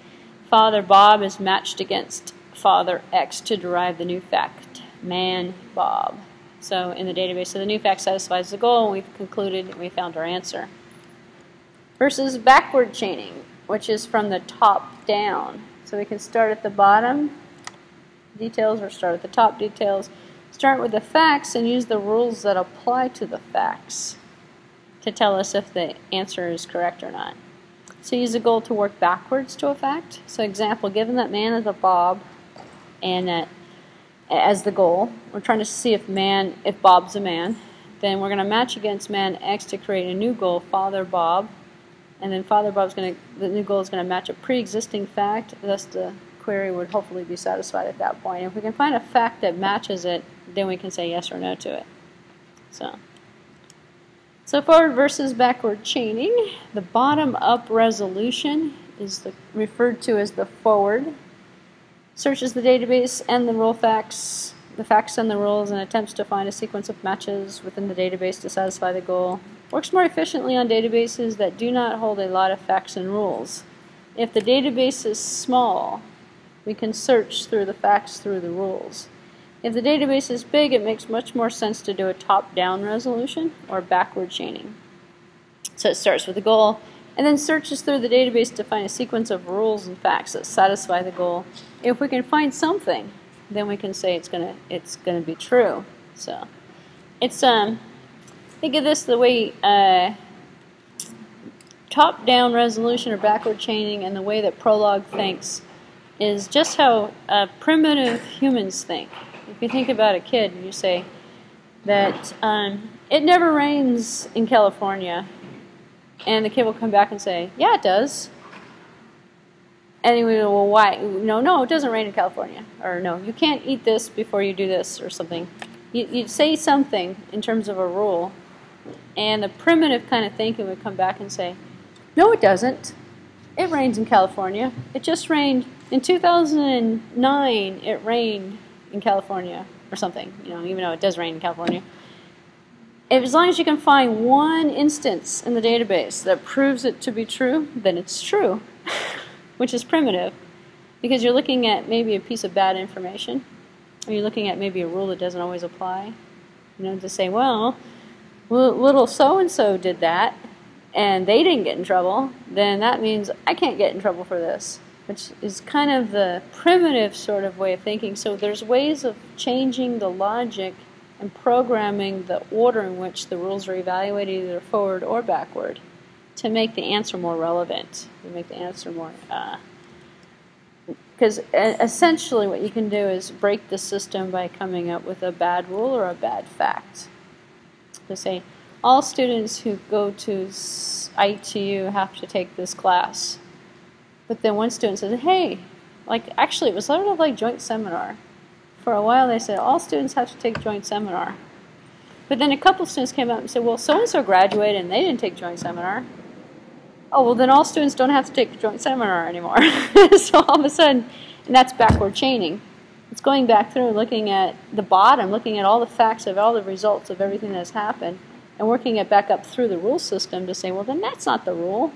father Bob is matched against father X to derive the new fact, man Bob. So in the database, so the new fact satisfies the goal, and we've concluded we found our answer. Versus backward chaining, which is from the top down. So we can start at the bottom details or start at the top details. Start with the facts and use the rules that apply to the facts to tell us if the answer is correct or not. So use the goal to work backwards to a fact. So example, given that man is a Bob and as the goal, we're trying to see if Bob's a man, then we're going to match against man X to create a new goal, father Bob, and then father Bob's the new goal is going to match a pre-existing fact, thus the query would hopefully be satisfied at that point. If we can find a fact that matches it, then we can say yes or no to it. So forward versus backward chaining. The bottom-up resolution is referred to as the forward. Searches the database and the rule facts, the facts and the rules, and attempts to find a sequence of matches within the database to satisfy the goal. Works more efficiently on databases that do not hold a lot of facts and rules. If the database is small, we can search through the facts through the rules. If the database is big, it makes much more sense to do a top-down resolution or backward chaining. So it starts with the goal and then searches through the database to find a sequence of rules and facts that satisfy the goal. If we can find something, then we can say it's gonna be true. So it's think of this the way top-down resolution or backward chaining, and the way that Prolog thinks is just how primitive humans think. If you think about a kid and you say that it never rains in California, And the kid will come back and say, yeah, it does. And we go, well, why? No, it doesn't rain in California. Or no, you can't eat this before you do this or something. You'd say something in terms of a rule, and the primitive kind of thinking would come back and say, no, it doesn't. It rains in California. It just rained in 2009. It rained in California or something. Even though it does rain in California. As long as you can find one instance in the database that proves it to be true, then it's true, which is primitive, because you're looking at maybe a piece of bad information, or you're looking at maybe a rule that doesn't always apply. To say, well, little so-and-so did that, and they didn't get in trouble, then that means I can't get in trouble for this, which is kind of the primitive sort of way of thinking. So there's ways of changing the logic and programming the order in which the rules are evaluated, either forward or backward, to make the answer more relevant, to make the answer more... Because essentially what you can do is break the system by coming up with a bad rule or a bad fact. To say, all students who go to ITU have to take this class. But then one student says, hey, actually it was sort of like joint seminar. For a while they said, all students have to take joint seminar. But then a couple of students came up and said, well, so-and-so graduated and they didn't take joint seminar. Oh, well, then all students don't have to take joint seminar anymore. So all of a sudden, and that's backward chaining. It's going back through and looking at the bottom, looking at all the facts of all the results of everything that's happened, and working it back up through the rule system to say, well, then that's not the rule.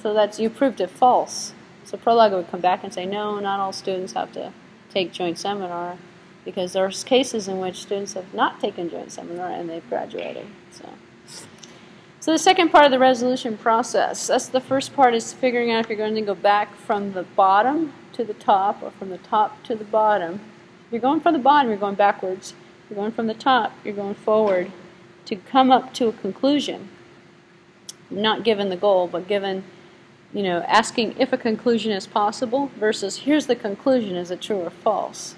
So you proved it false. So Prolog would come back and say, no, not all students have to take joint seminar, because there's cases in which students have not taken joint seminar and they've graduated. So the second part of the resolution process, that's the first part, is figuring out if you're going to go back from the bottom to the top or from the top to the bottom. If you're going from the bottom, you're going backwards. If you're going from the top, you're going forward to come up to a conclusion. Not given the goal, but given, asking if a conclusion is possible versus here's the conclusion, is it true or false?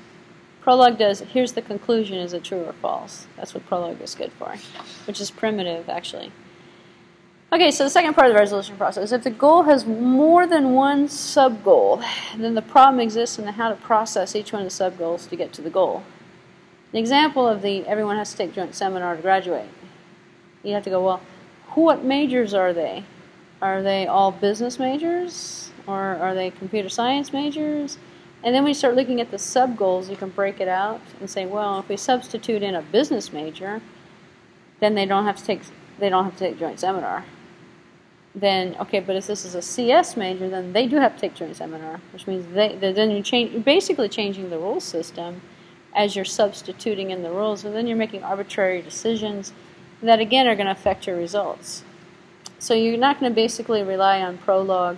Prolog does, here's the conclusion, is it true or false? That's what Prolog is good for, which is primitive, actually. Okay, so the second part of the resolution process, if the goal has more than one sub-goal, then the problem exists in how to process each one of the sub-goals to get to the goal. An example of everyone has to take joint seminar to graduate. You have to go, well, what majors are they? Are they all business majors? Or are they computer science majors? And then when you start looking at the sub-goals, you can break it out and say, well, if we substitute in a business major, then they don't have to take joint seminar. Then, okay, but if this is a CS major, then they do have to take joint seminar, which means then you're basically changing the rule system as you're substituting in the rules, and then you're making arbitrary decisions that, again, are going to affect your results. So you're not going to basically rely on Prolog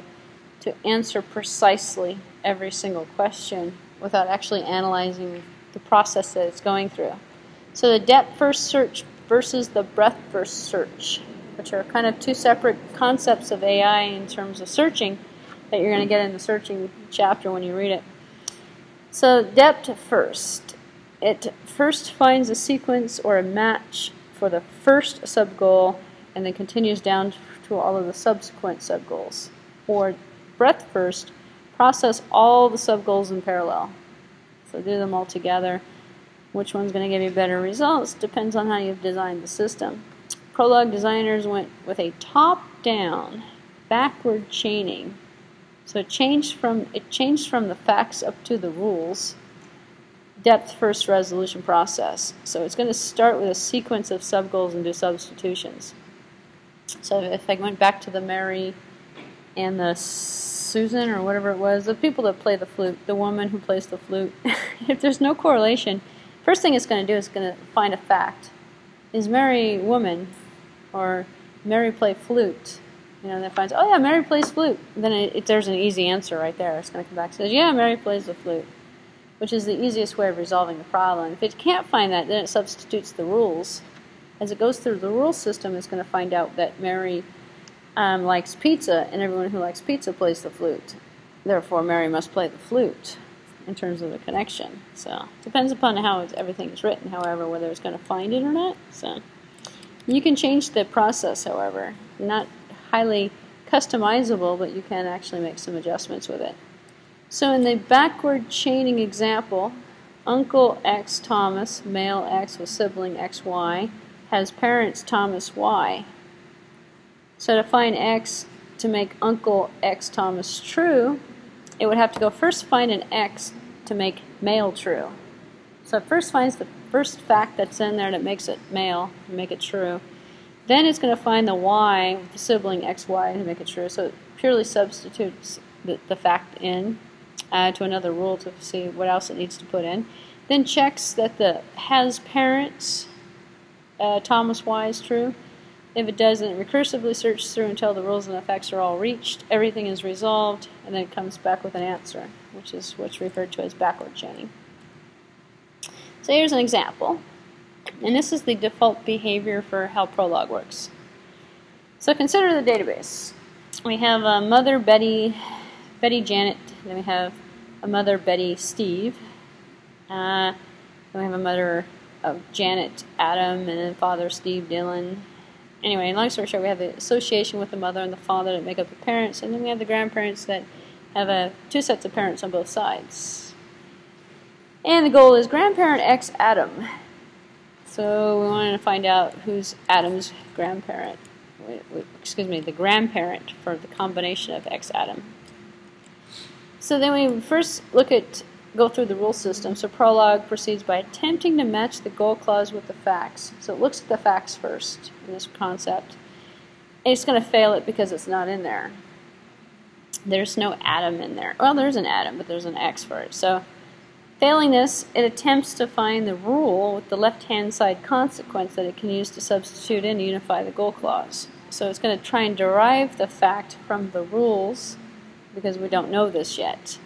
to answer precisely every single question without actually analyzing the process that it's going through. So the depth-first search versus the breadth-first search, which are kind of two separate concepts of AI in terms of searching that you're going to get in the searching chapter when you read it. So depth first. It first finds a sequence or a match for the first sub-goal and then continues down to all of the subsequent sub-goals. Or breadth first, process all the sub-goals in parallel. So do them all together. Which one's going to give you better results depends on how you've designed the system. Prolog designers went with a top-down, backward chaining. So it changed from the facts up to the rules. Depth-first resolution process. So it's going to start with a sequence of sub-goals and do substitutions. So if I went back to the Mary and the Susan or whatever it was, the people that play the flute, the woman who plays the flute, if there's no correlation, first thing it's going to do is going to find a fact. Is Mary woman or Mary play flute? And it finds, oh yeah, Mary plays flute. Then there's an easy answer right there. It's going to come back and says, yeah, Mary plays the flute, which is the easiest way of resolving the problem. If it can't find that, then it substitutes the rules. As it goes through the rule system, it's going to find out that Mary likes pizza, and everyone who likes pizza plays the flute. Therefore, Mary must play the flute in terms of the connection. So it depends upon how everything is written, however, whether it's going to find it or not. So you can change the process, however, not highly customizable, but you can actually make some adjustments with it. So in the backward chaining example, Uncle X Thomas, male X with sibling XY, has parents Thomas Y. So to find X to make Uncle X Thomas true, it would have to go first find an X to make male true. So it first finds the first fact that's in there that makes it male and make it true. Then it's going to find the Y with the sibling XY to make it true. So it purely substitutes the fact in to another rule to see what else it needs to put in. Then checks that the has parents Thomas Y is true. If it doesn't, it recursively searches through until the rules and effects are all reached, everything is resolved, and then it comes back with an answer, which is what's referred to as backward chaining. So here's an example, and this is the default behavior for how Prolog works. So consider the database. We have a mother Betty Janet, then we have a mother Betty Steve, then we have a mother of Janet Adam, and then father Steve Dylan. Anyway, long story short, we have the association with the mother and the father that make up the parents, and then we have the grandparents that have two sets of parents on both sides. And the goal is grandparent X Adam. So we wanted to find out who's Adam's grandparent. Excuse me, the grandparent for the combination of X Adam. So then we first go through the rule system. So Prolog proceeds by attempting to match the goal clause with the facts. So it looks at the facts first in this concept. And it's going to fail it because it's not in there. There's no Adam in there. Well, there's an Adam, but there's an X for it. So failing this, it attempts to find the rule with the left-hand side consequence that it can use to substitute in and unify the goal clause. So it's going to try and derive the fact from the rules because we don't know this yet.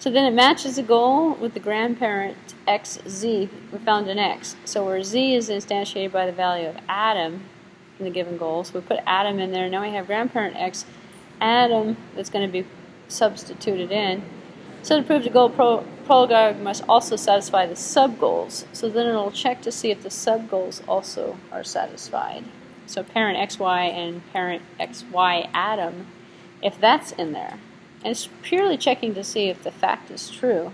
So then it matches the goal with the grandparent XZ. We found an X. So where Z is instantiated by the value of Adam in the given goal. So we put Adam in there. Now we have grandparent X Adam that's going to be substituted in. So to prove the goal, Prolog must also satisfy the sub-goals. So then it'll check to see if the sub-goals also are satisfied. So parent XY and parent XY Adam, if that's in there. And it's purely checking to see if the fact is true,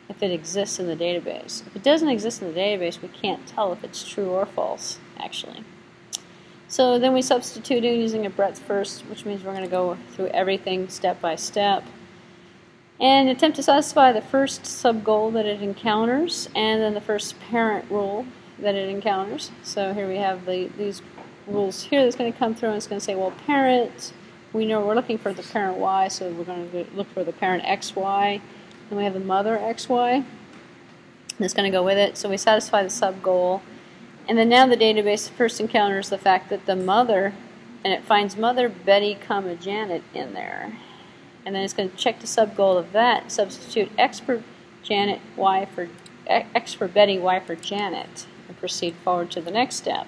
if it exists in the database. If it doesn't exist in the database, we can't tell if it's true or false, actually. So then we substitute in using a breadth first, which means we're going to go through everything step by step. And attempt to satisfy the first sub-goal that it encounters, and then the first parent rule that it encounters. So here we have these rules here that's going to come through, and it's going to say, well, parent, we know we're looking for the parent Y, so we're going to look for the parent XY. Then we have the mother XY that's going to go with it. So we satisfy the sub-goal. And then now the database first encounters the fact that the mother, and it finds mother Betty, Janet in there. And then it's going to check the sub-goal of that, substitute X for Janet, Y for X for Betty, Y for Janet, and proceed forward to the next step.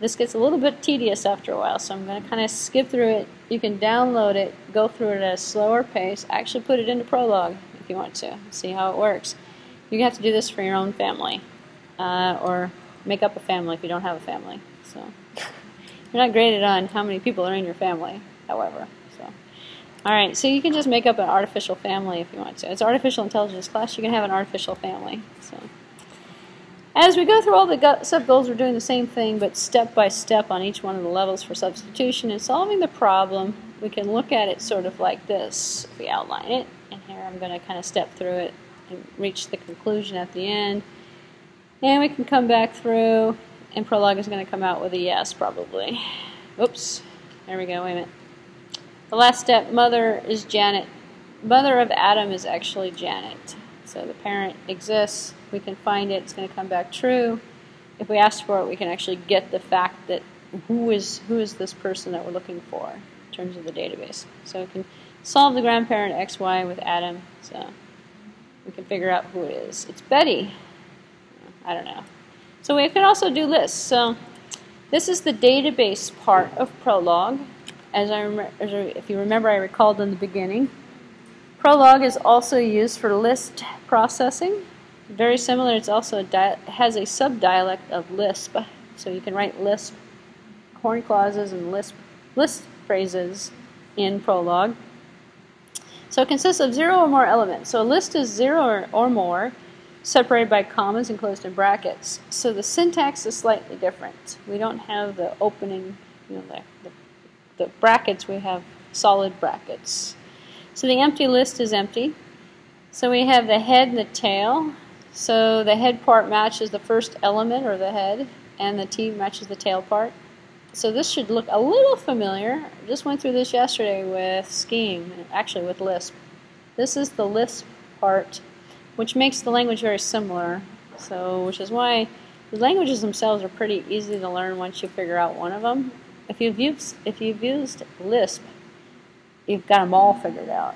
This gets a little bit tedious after a while, so I'm going to kind of skip through it. You can download it, go through it at a slower pace, actually put it into Prolog if you want to, see how it works. You have to do this for your own family, or make up a family if you don't have a family. So you're not graded on how many people are in your family, however. So, alright, so you can just make up an artificial family if you want to. It's artificial intelligence class, you can have an artificial family. So, as we go through all the sub-goals, we're doing the same thing, but step by step on each one of the levels for substitution. And solving the problem, we can look at it sort of like this, if we outline it. And here I'm going to kind of step through it and reach the conclusion at the end. And we can come back through, and Prolog is going to come out with a yes, probably. Oops. There we go. Wait a minute. The last step, mother is Janet. Mother of Adam is actually Janet. So the parent exists. We can find it. It's going to come back true. If we ask for it, we can actually get the fact that who is this person that we're looking for in terms of the database. So we can solve the grandparent XY with Adam. So we can figure out who it is. It's Betty. I don't know. So we can also do lists. So this is the database part of Prolog. If you remember, I recalled in the beginning. Prolog is also used for list processing. Very similar. It's also has a sub-dialect of Lisp. So you can write Lisp horn clauses and Lisp list phrases in Prolog. So it consists of 0 or more elements. So a list is 0 or more, separated by commas and closed in brackets. So the syntax is slightly different. We don't have the opening, the brackets, we have solid brackets. So the empty list is empty. So we have the head and the tail. So the head part matches the first element, or the head, and the T matches the tail part. So this should look a little familiar. I just went through this yesterday with Scheme, actually with Lisp. This is the Lisp part, which makes the language very similar. So, which is why the languages themselves are pretty easy to learn once you figure out one of them. If you've used Lisp, you've got them all figured out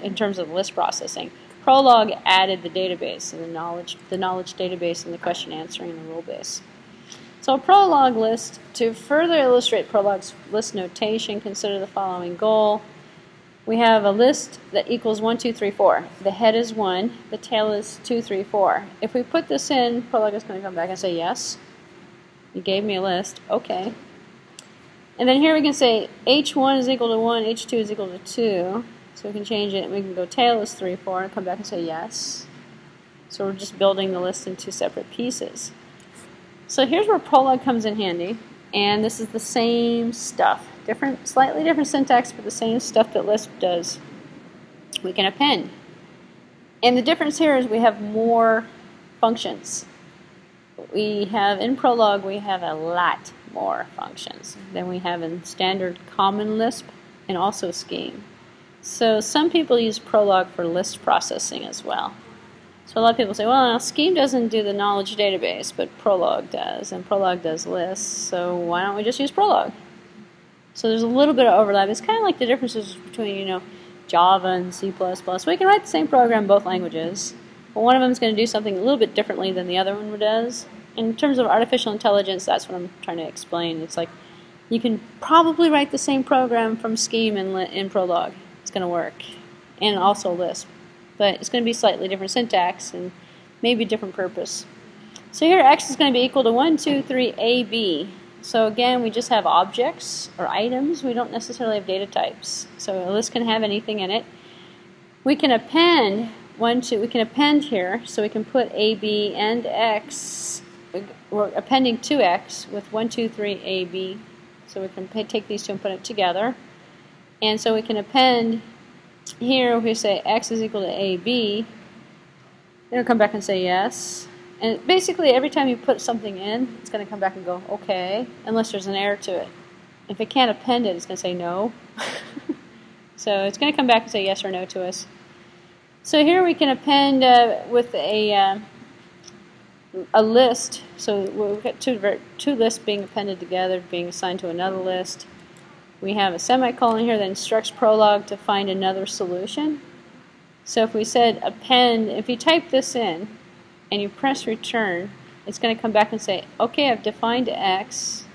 in terms of Lisp processing. Prolog added the database, the knowledge database, and the question answering and the rule base. So a Prolog list, to further illustrate Prolog's list notation, consider the following goal. We have a list that equals 1, 2, 3, 4. The head is 1, the tail is 2, 3, 4. If we put this in, Prolog is going to come back and say, yes, you gave me a list, okay. And then here we can say H1 is equal to 1, H2 is equal to 2. So we can change it, and we can go tail is 3, 4, and come back and say yes. So we're just building the list in two separate pieces. So here's where Prolog comes in handy, and this is the same stuff. Slightly different syntax, but the same stuff that Lisp does. We can append. And the difference here is we have more functions. In Prolog, we have a lot more functions than we have in standard common Lisp and also Scheme. So some people use Prolog for list processing as well. So a lot of people say, well, Scheme doesn't do the knowledge database, but Prolog does, and Prolog does lists, so why don't we just use Prolog? So there's a little bit of overlap. It's kind of like the differences between, Java and C++. We can write the same program in both languages, but one of them is going to do something a little bit differently than the other one does. In terms of artificial intelligence, that's what I'm trying to explain. It's like you can probably write the same program from Scheme in Prolog. It's going to work, and also Lisp. But it's going to be slightly different syntax and maybe different purpose. So here x is going to be equal to 1, 2, 3, AB. So again, we just have objects or items. We don't necessarily have data types. So a list can have anything in it. We can append we can append here, so we can put AB and x. We're appending 2x with 1, 2, 3, AB. So we can take these two and put it together. And so we can append. Here we say x is equal to AB, then it'll come back and say yes. And basically every time you put something in, it's going to come back and go, okay, unless there's an error to it. If it can't append it, it's going to say no. So it's going to come back and say yes or no to us. So here we can append with a list. So we've got two lists being appended together, being assigned to another list. We have a semicolon here that instructs Prolog to find another solution. So if we said append, if you type this in and you press return, it's going to come back and say, okay, I've defined x,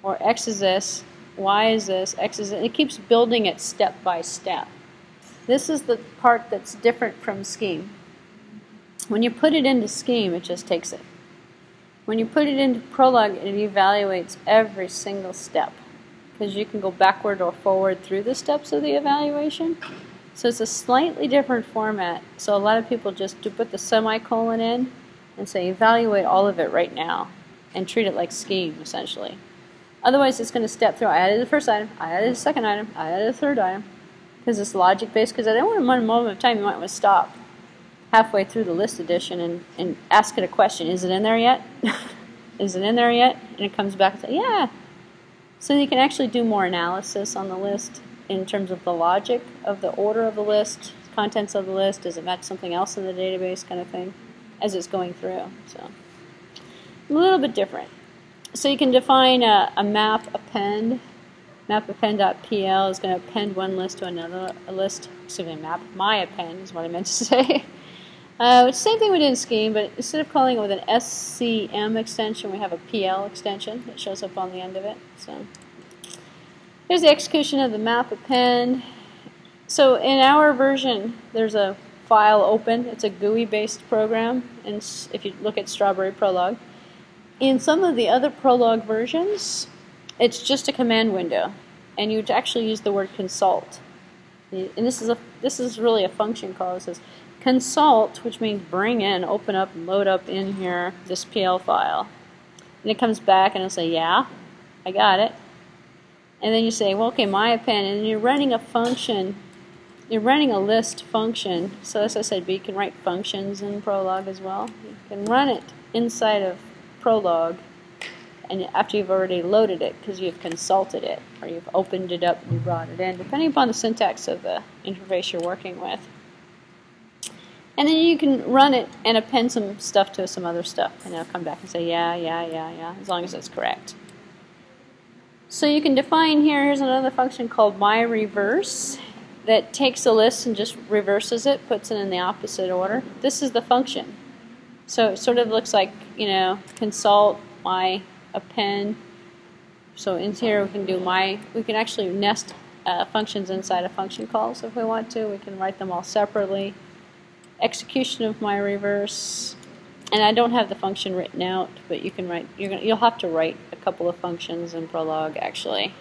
or x is this, y is this, x is this. It keeps building it step by step. This is the part that's different from Scheme. When you put it into Scheme, it just takes it. When you put it into Prolog, it evaluates every single step, because you can go backward or forward through the steps of the evaluation. So it's a slightly different format. So a lot of people just put the semicolon in and say evaluate all of it right now and treat it like Scheme, essentially. Otherwise, it's going to step through. I added the first item, I added the second item, I added the third item, because it's logic-based, because at one moment of time you might want to stop halfway through the list edition and ask it a question. Is it in there yet? Is it in there yet? And it comes back and says, yeah. So you can actually do more analysis on the list in terms of the logic of the order of the list, contents of the list, does it match something else in the database kind of thing as it's going through. So a little bit different. So you can define a map append. Map append.pl is going to append one list to another list. Excuse me, map my append is what I meant to say. Same thing we did in Scheme, but instead of calling it with an SCM extension, we have a PL extension that shows up on the end of it. So here's the execution of the map append. So in our version, there's a file open. It's a GUI-based program, and if you look at Strawberry Prolog. In some of the other Prolog versions, it's just a command window. and you'd actually use the word consult. And this is really a function call. It says consult, which means bring in, open up, and load up in here this PL file. And it comes back and it'll say, yeah, I got it. And then you say, well, okay, MyAppend, and you're running a function. You're running a list function. So as I said, you can write functions in Prolog as well. You can run it inside of Prolog, and after you've already loaded it, because you've consulted it, or you've opened it up and you brought it in, depending upon the syntax of the interface you're working with. And then you can run it and append some stuff to some other stuff, and it'll come back and say, yeah, as long as it's correct. So you can define here, here's another function called MyReverse that takes a list and just reverses it, puts it in the opposite order. This is the function. So it sort of looks like, you know, consult, MyAppend. So in here we can do we can actually nest functions inside a function call. So if we want to, we can write them all separately. Execution of MyReverse. And I don't have the function written out, but you can write. You'll have to write a couple of functions in Prolog actually,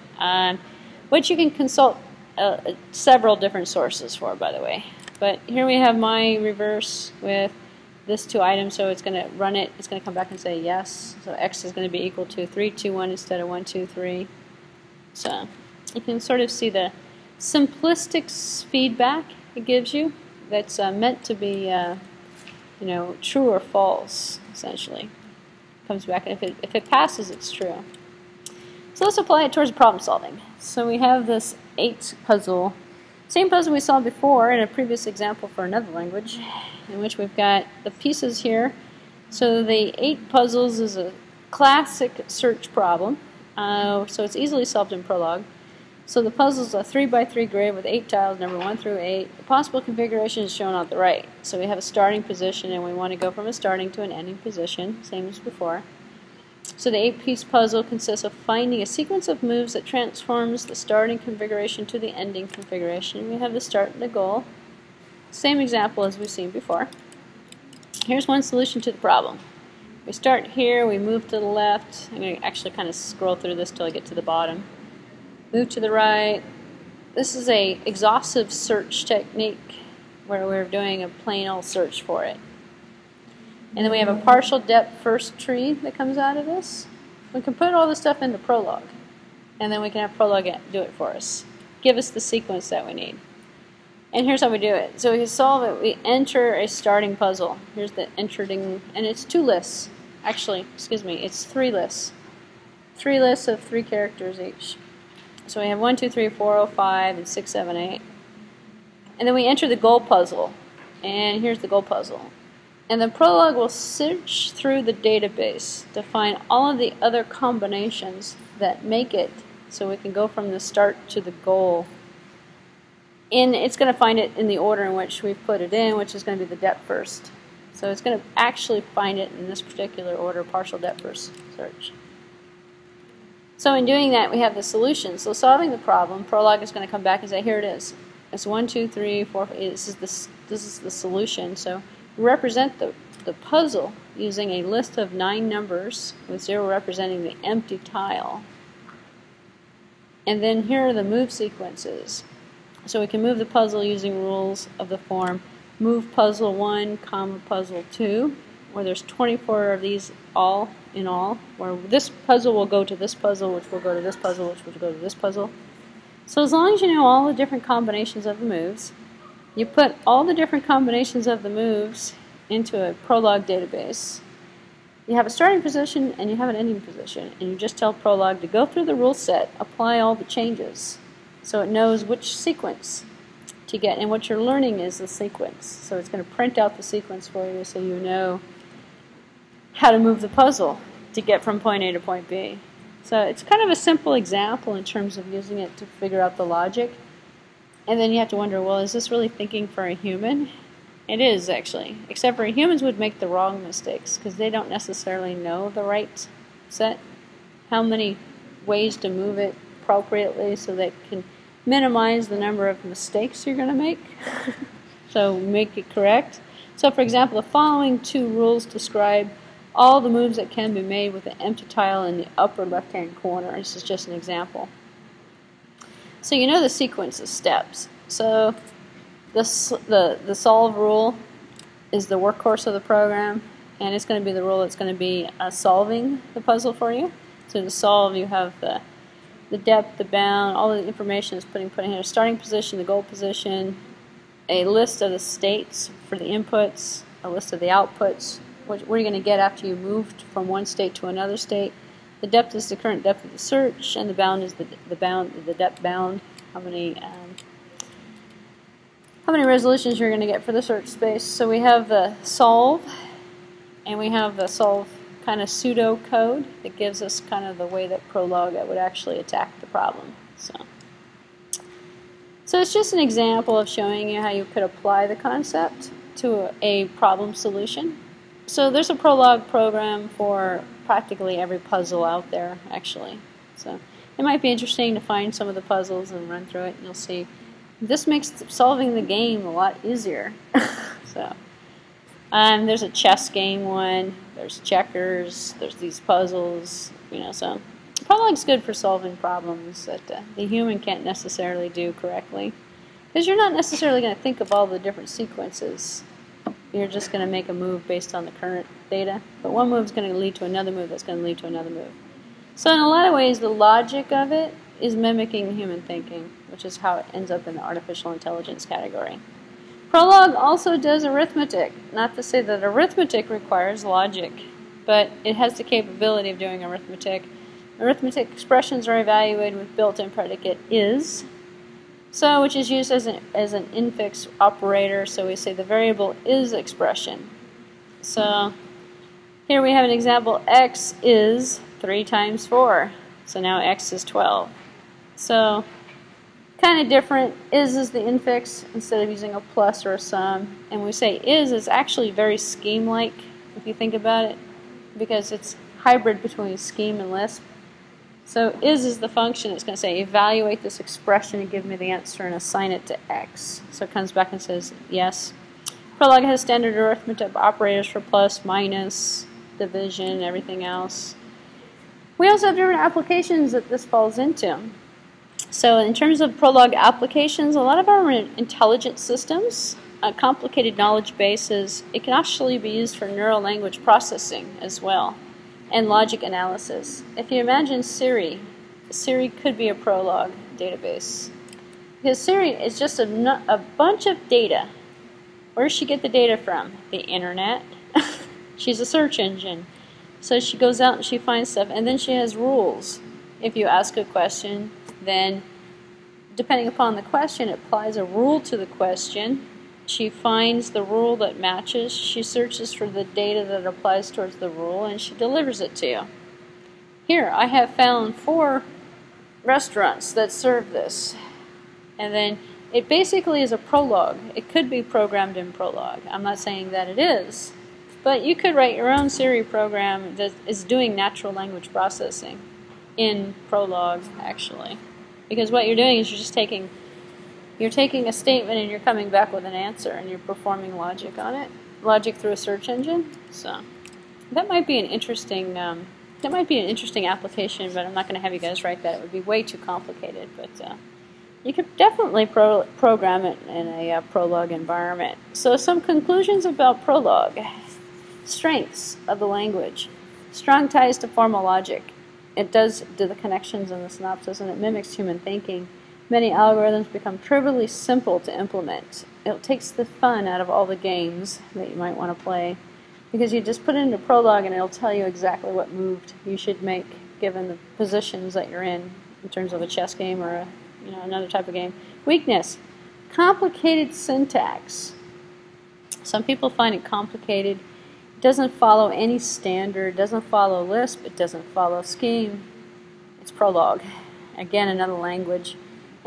which you can consult several different sources for, by the way. But here we have MyReverse with this 2 items, so it's going to run it. It's going to come back and say yes. So x is going to be equal to 3, 2, 1 instead of 1, 2, 3. So you can sort of see the simplistic feedback it gives you. That's meant to be, you know, true or false, essentially. Comes back, and if it passes, it's true. So let's apply it towards problem solving. So we have this 8 puzzle, same puzzle we saw before in a previous example for another language, in which we've got the pieces here. So the 8 puzzles is a classic search problem, so it's easily solved in Prolog. So the puzzle is a 3x3 grid with 8 tiles, number 1 through 8. The possible configuration is shown on the right. So we have a starting position, and we want to go from a starting to an ending position, same as before. So the 8-piece puzzle consists of finding a sequence of moves that transforms the starting configuration to the ending configuration. We have the start and the goal. Same example as we've seen before. Here's one solution to the problem. We start here, we move to the left. I'm going to actually kind of scroll through this till I get to the bottom. Move to the right. This is a exhaustive search technique where we're doing a plain old search for it. And then we have a partial depth first tree that comes out of this. We can put all this stuff into Prolog, and then we can have Prolog do it for us. Give us the sequence that we need. And here's how we do it. So we can solve it. We enter a starting puzzle. Here's the entering, and it's 2 lists. Actually, excuse me, it's 3 lists. 3 lists of 3 characters each. So we have 1, 2, 3, 4, 5, and 6, 7, 8. And then we enter the goal puzzle. And here's the goal puzzle. And then Prolog will search through the database to find all of the other combinations that make it so we can go from the start to the goal. And it's going to find it in the order in which we've put it in, which is going to be the depth first. So it's going to actually find it in this particular order, partial depth first search. So in doing that, we have the solution. So solving the problem, Prolog is going to come back and say, here it is. It's 1, 2, 3, 4, 5. This is the solution. So represent the puzzle using a list of 9 numbers with 0 representing the empty tile. And then here are the move sequences. So we can move the puzzle using rules of the form move puzzle 1, comma puzzle 2, where there's 24 of these all in all, where this puzzle will go to this puzzle, which will go to this puzzle, which will go to this puzzle. So as long as you know all the different combinations of the moves, you put all the different combinations of the moves into a Prolog database. You have a starting position and you have an ending position, and you just tell Prolog to go through the rule set, apply all the changes, so it knows which sequence to get, and what you're learning is the sequence. So it's going to print out the sequence for you so you know how to move the puzzle to get from point A to point B. So it's kind of a simple example in terms of using it to figure out the logic. And then you have to wonder, well, is this really thinking for a human? It is, actually. Except for humans would make the wrong mistakes because they don't necessarily know the right set, how many ways to move it appropriately so that it can minimize the number of mistakes you're going to make. So make it correct. So for example, the following 2 rules describe all the moves that can be made with an empty tile in the upper left-hand corner. This is just an example. So you know the sequence of steps. So the solve rule is the workhorse of the program, and it's going to be the rule that's going to be solving the puzzle for you. So to solve, you have the depth, the bound, all the information is putting here, starting position, the goal position, a list of the states for the inputs, a list of the outputs, what are you going to get after you moved from one state to another state. The depth is the current depth of the search, and the bound is the depth bound, how many resolutions you're going to get for the search space. So we have the solve, and we have the solve kind of pseudo code that gives us kind of the way that Prolog would actually attack the problem. So it's just an example of showing you how you could apply the concept to a problem solution. So there's a Prolog program for practically every puzzle out there, actually. So it might be interesting to find some of the puzzles and run through it, and you'll see this makes solving the game a lot easier. There's a chess game one, there's checkers, there's these puzzles, so Prolog's good for solving problems that the human can't necessarily do correctly, because you're not necessarily going to think of all the different sequences. You're just going to make a move based on the current data, but one move is going to lead to another move that's going to lead to another move. So in a lot of ways, the logic of it is mimicking human thinking, which is how it ends up in the artificial intelligence category. Prolog also does arithmetic. Not to say that arithmetic requires logic, but it has the capability of doing arithmetic. Arithmetic expressions are evaluated with built-in predicate is, which is used as an infix operator. So we say the variable is expression. So here we have an example: x is 3 times 4. So now x is 12. So kind of different. Is the infix instead of using a plus or a sum. And we say is actually very scheme-like if you think about it, because it's hybrid between scheme and Lisp. So is the function. It's going to say evaluate this expression and give me the answer and assign it to x. So it comes back and says yes. Prolog has standard arithmetic operators for plus, minus, division, everything else. We also have different applications that this falls into. So in terms of Prolog applications, a lot of our intelligent systems, complicated knowledge bases, it can actually be used for neural language processing as well, and logic analysis. If you imagine Siri could be a Prolog database, because Siri is just a bunch of data. Where does she get the data from? The internet. She's a search engine. So she goes out and she finds stuff, and then she has rules. If you ask a question, then depending upon the question, it applies a rule to the question. She finds the rule that matches. She searches for the data that applies towards the rule, and she delivers it to you. Here, I have found 4 restaurants that serve this. And then it basically is a Prolog. It could be programmed in Prolog. I'm not saying that it is. But you could write your own Siri program that is doing natural language processing in Prolog, actually. Because what you're doing is you're taking a statement and you're coming back with an answer, and you're performing logic on it, logic through a search engine. So that might be an interesting application, but I'm not going to have you guys write that. It would be way too complicated. But you could definitely program it in a Prolog environment. So some conclusions about Prolog. Strengths of the language. Strong ties to formal logic. It does do the connections and the synopsis, and it mimics human thinking. Many algorithms become trivially simple to implement. It takes the fun out of all the games that you might want to play, because you just put it into Prolog and it'll tell you exactly what move you should make given the positions that you're in terms of a chess game or another type of game. Weakness. Complicated syntax. Some people find it complicated. It doesn't follow any standard, doesn't follow Lisp, it doesn't follow scheme. It's Prolog. Again, another language.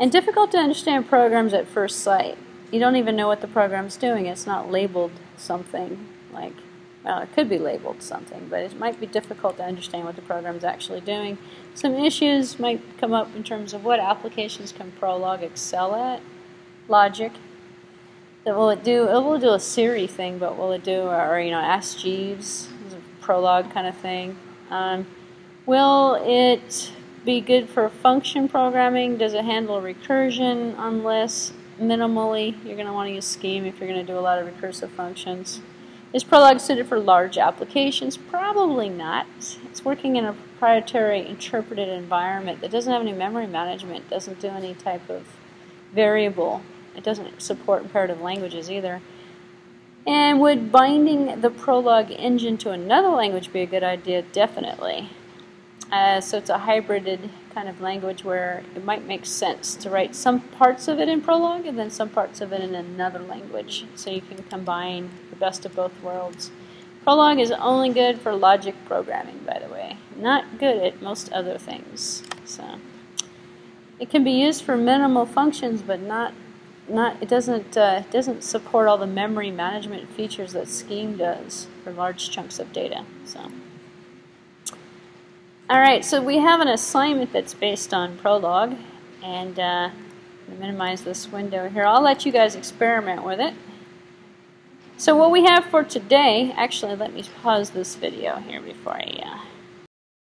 And difficult to understand programs at first sight. You don't even know what the program's doing. It's not labeled something like, well, it could be labeled something, but it might be difficult to understand what the program's actually doing. Some issues might come up in terms of what applications can Prolog excel at. Logic. Will it do? It will do a Siri thing, but will it do, or Ask Jeeves, a Prolog kind of thing? Will it be good for function programming? Does it handle recursion unless minimally? You're going to want to use Scheme if you're going to do a lot of recursive functions. Is Prolog suited for large applications? Probably not. It's working in a proprietary interpreted environment that doesn't have any memory management, doesn't do any type of variable. It doesn't support imperative languages either. And would binding the Prolog engine to another language be a good idea? Definitely. So it's a hybrided kind of language where it might make sense to write some parts of it in Prolog and then some parts of it in another language, so you can combine the best of both worlds. Prolog is only good for logic programming, by the way. Not good at most other things. So it can be used for minimal functions, but it doesn't support all the memory management features that Scheme does for large chunks of data. So. Alright, so we have an assignment that's based on Prolog, and I'm going to minimize this window here. I'll let you guys experiment with it. So what we have for today, actually let me pause this video here before I